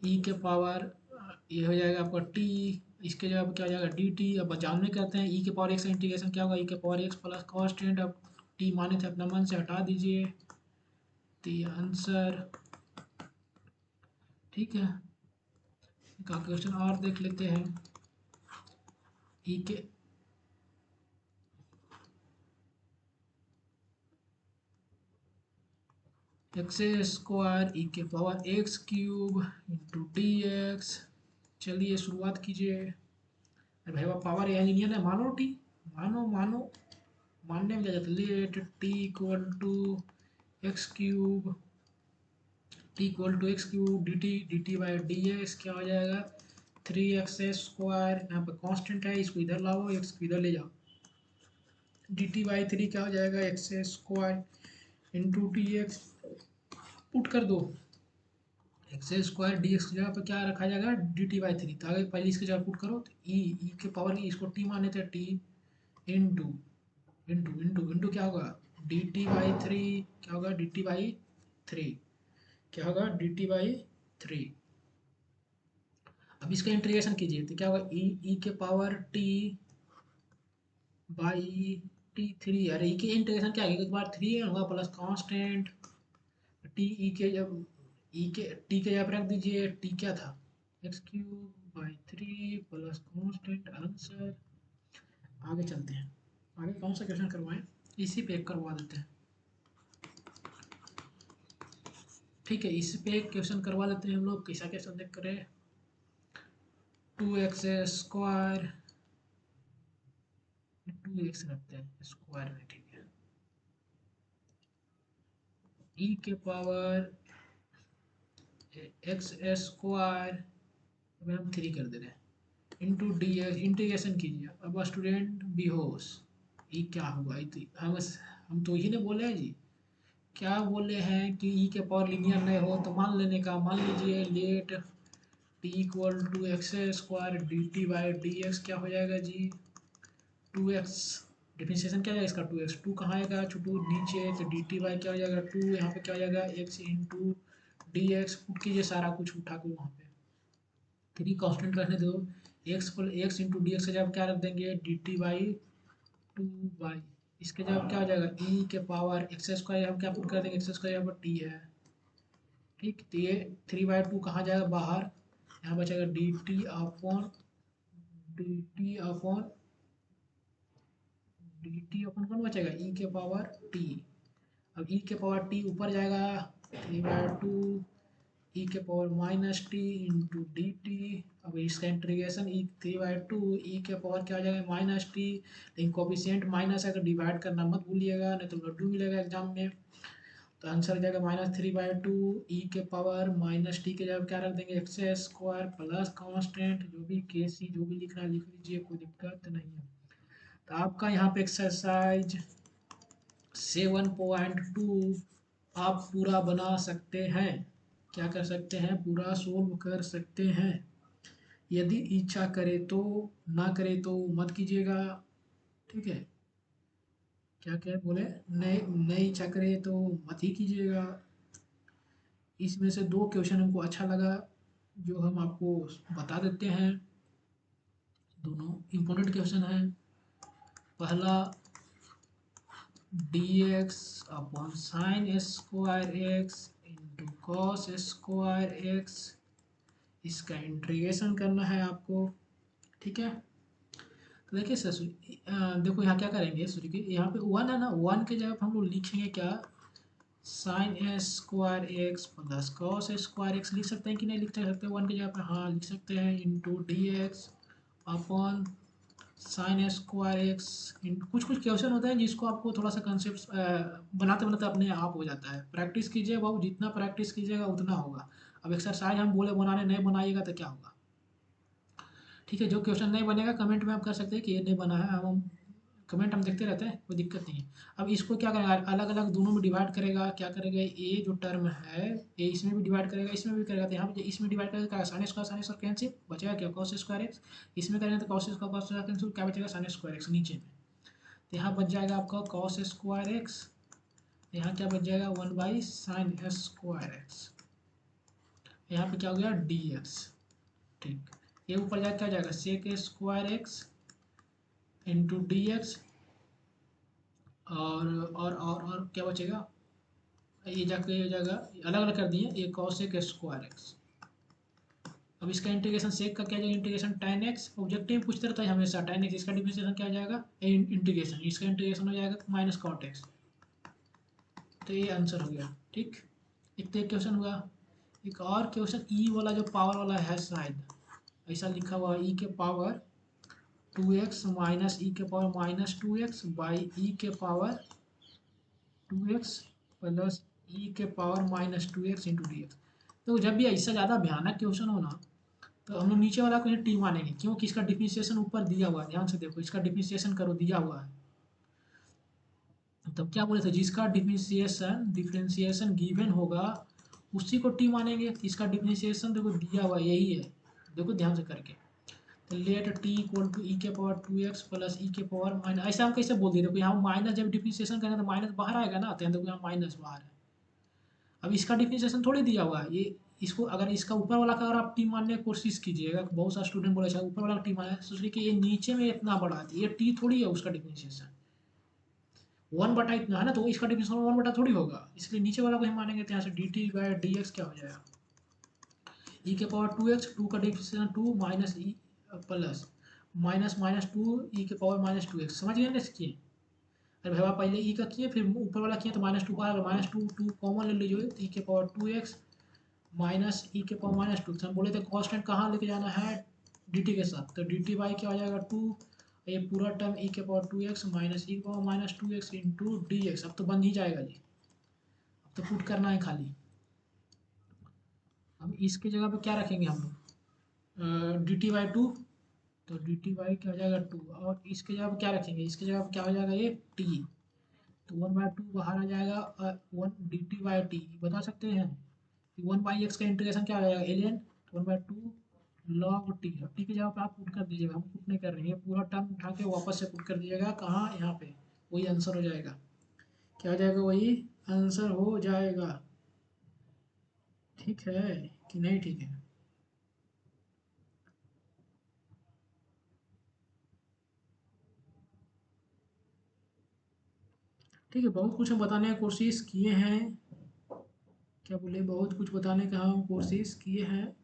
ई के पावर ये हो जाएगा आपका टी, इसके जगह पे क्या हो जाएगा डी टी। अब जानने कहते हैं ई के पावर एक्स का इंटीग्रेशन क्या होगा, ई के पावर एक्स प्लस कॉन्स्टेंट, अब टी माने थे अपना मन से हटा दीजिए, तो ये आंसर। ठीक है, का क्वेश्चन और देख लेते हैं, ई के x² ई के power x³ into D x. चलिए शुरुआत कीजिए, अरे भाई वो पावर यहाँ नहीं है, मानो टी, मानो मानो, मानने में क्या जाता है, let T equal to x³ d t by d x क्या हो जाएगा 3x², यहाँ पे कांस्टेंट है इसको इधर लाओ, एक्स को इधर ले जाओ, डी टी बाई 3 क्या हो जाएगा x² into D x. Put कर दो x² डी एक्स की जगह पर क्या रखा जाएगा डी टी बाई 3, तो आगे पहले इसकी जगह पुट करो, तो ई के पावर इसको टी माने थे T into into into into क्या होगा डी टी बाई 3, क्या होगा डी टी बाई 3, क्या होगा डी टी बाई 3। अब इसका इंटीग्रेशन कीजिए तो क्या होगा ई के पावर टी बाई टी 3, अरे ई के इंटीग्रेशन क्या है एक बार 3 होगा प्लस कांस्टेंट टी, ई के जब ई के टी के जब रख दीजिए, टी क्या था x³ by 3 plus constant answer. आगे चलते हैं, आगे कौन सा क्वेश्चन करवाएं, इसी पे एक करवा देते हैं। ठीक है, इस पे एक क्वेश्चन करवा देते हैं हम लोग, कैसा क्वेश्चन देख करें 2x² 2x रखते हैं स्क्वायर में, ठीक है। e के पावर एक्स स्क्वायर में हम 3 कर दे रहे हैं इंटू डी एक्स, इंटीग्रेशन कीजिए। अब स्टूडेंट बेहोश, ये क्या हुआ? हम तो यही ने बोले हैं जी, क्या बोले हैं कि ई के पावर लीनियर नहीं हो तो मान लेने का। मान लीजिए let T equal to x square d t by d x क्या हो जाएगा जी? 2x। डिफरेंशिएशन क्या है इसका? 2x। 2 कहाँ आएगा छोटू? नीचे। तो डी टी बाई क्या हो जाएगा? 2। यहाँ पे क्या हो जाएगा? x into D x. Put कीजिए सारा कुछ उठा के वहाँ पे, 3 कांस्टेंट रहने दो। एक्स इंटू डी एक्स की जगह क्या रख देंगे? डी टी बाई 2 बाई, इसके जगह क्या हो जाएगा? ई के पावर एक्स स्क्वायर हम क्या पुट कर देंगे? एक्स स्क्वायर यहाँ पर टी है, ठीक। तो ये 3/2 कहाँ जाएगा? बाहर। यहाँ बचेगा D T upon D T upon कौन बचेगा? ई के पावर टी। अब ई के पावर टी ऊपर जाएगा 3/2 ई के power minus T into D T. अब इसका इंटीग्रेशन ई 3/2 ई के पावर क्या हो जाएगा? Minus T. लेकिन कोफिशिएंट माइनस है तो डिवाइड करना मत भूलिएगा, नहीं तो लड्डू मिलेगा एग्जाम में। तो आंसर हो जाएगा -3/2 ई के पावर माइनस टी के जगह क्या रख देंगे? एक्स स्क्वायर प्लस कांस्टेंट जो भी के सी जो भी लिखना है लिख लीजिए, कोई दिक्कत नहीं है। तो आपका यहाँ पे एक्सरसाइज 7.2 आप पूरा बना सकते हैं। क्या कर सकते हैं? पूरा सोल्व कर सकते हैं। यदि इच्छा करे तो, ना करे तो मत कीजिएगा, ठीक है। क्या क्या बोले? नहीं इच्छा करे तो मत ही कीजिएगा। इसमें से 2 क्वेश्चन हमको अच्छा लगा जो हम आपको बता देते हैं। दोनों इम्पोर्टेंट क्वेश्चन है। पहला D x upon sine square x into cos square x, इसका इंटीग्रेशन करना है आपको, ठीक है। तो देखिए सर, देखो यहाँ क्या करेंगे सूर्य के, यहाँ पे 1 है ना, 1 के जगह हम लोग लिखेंगे क्या? Sine square x plus cos square x लिख सकते हैं कि नहीं लिख सकते? 1 की जगह पे हाँ लिख सकते हैं, into D x upon sine square x. कुछ कुछ क्वेश्चन होते हैं जिसको आपको थोड़ा सा कंसेप्ट बनाते बनाते अपने आप हो जाता है। प्रैक्टिस कीजिए बाबू, जितना प्रैक्टिस कीजिएगा उतना होगा। अब एक्सरसाइज हम बोले बनाने, नहीं बनाइएगा तो क्या होगा? ठीक है, जो क्वेश्चन नहीं बनेगा कमेंट में आप कर सकते हैं कि ये नहीं बना है, हम कमेंट हम देखते रहते हैं, कोई दिक्कत नहीं है। अब इसको क्या करेगा? अलग अलग दोनों में डिवाइड करेगा। क्या करेगा? ये जो टर्म है ये इसमें भी डिवाइड करेगा, इसमें भी करेगा। तो यहाँ पे इसमें डिवाइड करेगा साइन स्क्वायर कैंसिल, बचेगा क्या? Cos square x. इसमें करेंगे तो कॉस स्क्वायर कैंसिल, क्या बचेगा? साइन स्क्वायर एक्स नीचे में। तो यहाँ बच जाएगा आपका कॉस स्क्वायर एक्स, यहाँ क्या बच जाएगा? 1/sin square x. यहाँ पे क्या हो गया? डी एक्स, ठीक। ये ऊपर जाकर क्या जाएगा? Sec square x into D x, और क्या बचेगा? ये जाके ये जाएगा, अलग अलग कर दिए, ये कॉस एक स्क्वायर एक्स। अब इसका इंटीग्रेशन सेक का क्या जाएगा? Integration tan x. ऑब्जेक्टिव पूछते रहता है हमेशा tan एक्स, इसका डिफरेंशिएशन क्या हो जाएगा? इंटीग्रेशन, इसका इंटीग्रेशन हो जाएगा माइनस कॉट एक्स। तो ये आंसर हो गया, ठीक। एक तो एक क्वेश्चन हुआ। एक और क्वेश्चन ई वाला जो पावर वाला है, शायद ऐसा लिखा हुआ ई के पावर 2x माइनस ई के पावर -2x बाई ई के पावर 2x प्लस ई के power -2x into D x. तो जब भी ऐसा ज़्यादा भयानक क्वेश्चन हो ना, तो हम लोग नीचे वाला को टी मानेंगे, क्योंकि इसका डिफरेंशिएशन ऊपर दिया हुआ है। ध्यान से देखो, इसका डिफरेंशिएशन करो, दिया हुआ है। तब क्या बोले थे? जिसका डिफरेंशिएशन गिवन होगा उसी को टी मानेंगे। इसका डिफरेंशिएशन देखो दिया हुआ यही है, देखो ध्यान से करके। तो लेट टी इक्वल टू ई के पावर 2x प्लस ई के पावर माइनस, ऐसे हम कैसे बोल दिए? देखो यहाँ माइनस जब डिफरेंशिएशन करेंगे तो माइनस बाहर आएगा ना, तो देखो यहाँ माइनस बाहर है। अब इसका डिफरेंशिएशन थोड़ी दिया हुआ है, ये इसको अगर इसका ऊपर वाला का अगर आप टी मानने की कोशिश कीजिएगा, बहुत सारे स्टूडेंट बोले अच्छा ऊपर वाला टी माना, सोचिए कि ये नीचे में इतना बड़ा है, ये टी थोड़ी है उसका डिफरेंशिएशन। 1/, इतना है ना, तो इसका डिफरेंशिएशन 1/, थोड़ी होगा, इसलिए नीचे वाला को ही मानेंगे। तो यहाँ से D t by d x क्या हो जाएगा? ई के पावर 2x, 2 का differentiation 2 minus E plus minus minus 2 ई के पावर -2x। समझ गए ना इसकी? अरे भाई पहले ई का किए फिर ऊपर वाला किए तो -2 का आएगा, -2 कॉमन ले लीजिए, तो ई के पावर 2x माइनस ई के पावर -2। हम बोले थे कांस्टेंट कहाँ लेके जाना है? डी टी के साथ, तो डी टी बाई क्या हो जाएगा? 2 ये पूरा टर्म e के पावर 2x माइनस e के power minus 2x into D x. अब तो बन ही जाएगा ये, अब तो पुट करना है खाली। अब इसके जगह पे क्या रखेंगे हम लोग, डी टी बाई 2, तो डी टी बाई क्या हो जाएगा 2, और इसके जगह पे क्या रखेंगे, इसके जगह पे क्या हो जाएगा ये टी, तो 1/2 बाहर आ जाएगा, 1 dt/t बता सकते हैं कि 1/x का इंटीग्रेशन क्या हो जाएगा एलियन 1/2 log t। अब टी की जगह पे आप पुट कर दीजिएगा, हम पुट नहीं कर रहे हैं, ये पूरा टर्म उठा के वापस से पुट कर दीजिएगा कहाँ, यहाँ पे, वही आंसर हो जाएगा। क्या हो जाएगा, वही आंसर हो जाएगा। ठीक है कि नहीं ठीक है? ठीक है, बहुत कुछ हम बताने की कोशिश किए हैं, क्या बोले, बहुत कुछ बताने का हम कोशिश किए हैं।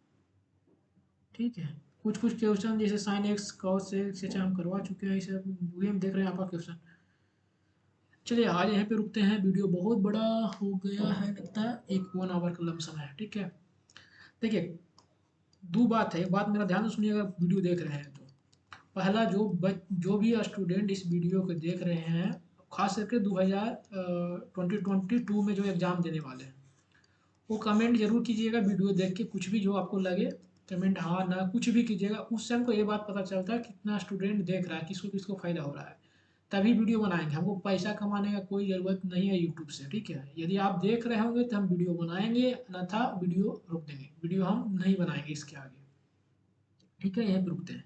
ठीक है, कुछ कुछ क्वेश्चन जैसे साइन एक्स कॉस एक्स जैसे हम करवा चुके हैं, इसे वही हम देख रहे हैं आपका क्वेश्चन। चलिए आज यहीं पे रुकते हैं, वीडियो बहुत बड़ा हो गया है लगता है, एक 1 आवर का लमसम है। ठीक है, देखिए दो बात है, एक बात मेरा ध्यान से सुनिएगा, वीडियो देख रहे हैं तो पहला जो भी स्टूडेंट इस वीडियो को देख रहे हैं, खास करके 2022 में जो एग्ज़ाम देने वाले हैं, वो कमेंट जरूर कीजिएगा वीडियो देख के, कुछ भी जो आपको लगे कमेंट हाँ ना कुछ भी कीजिएगा, उससे हमको ये बात पता चलता है कितना स्टूडेंट देख रहा है, किसको किसको फ़ायदा हो रहा है, तभी वीडियो बनाएंगे। हमको पैसा कमाने का कोई ज़रूरत नहीं है यूट्यूब से। ठीक है, यदि आप देख रहे होंगे तो हम वीडियो बनाएंगे, अन्यथा वीडियो रोक देंगे, वीडियो हम नहीं बनाएंगे इसके आगे। ठीक है, यहीं पर रुकते हैं।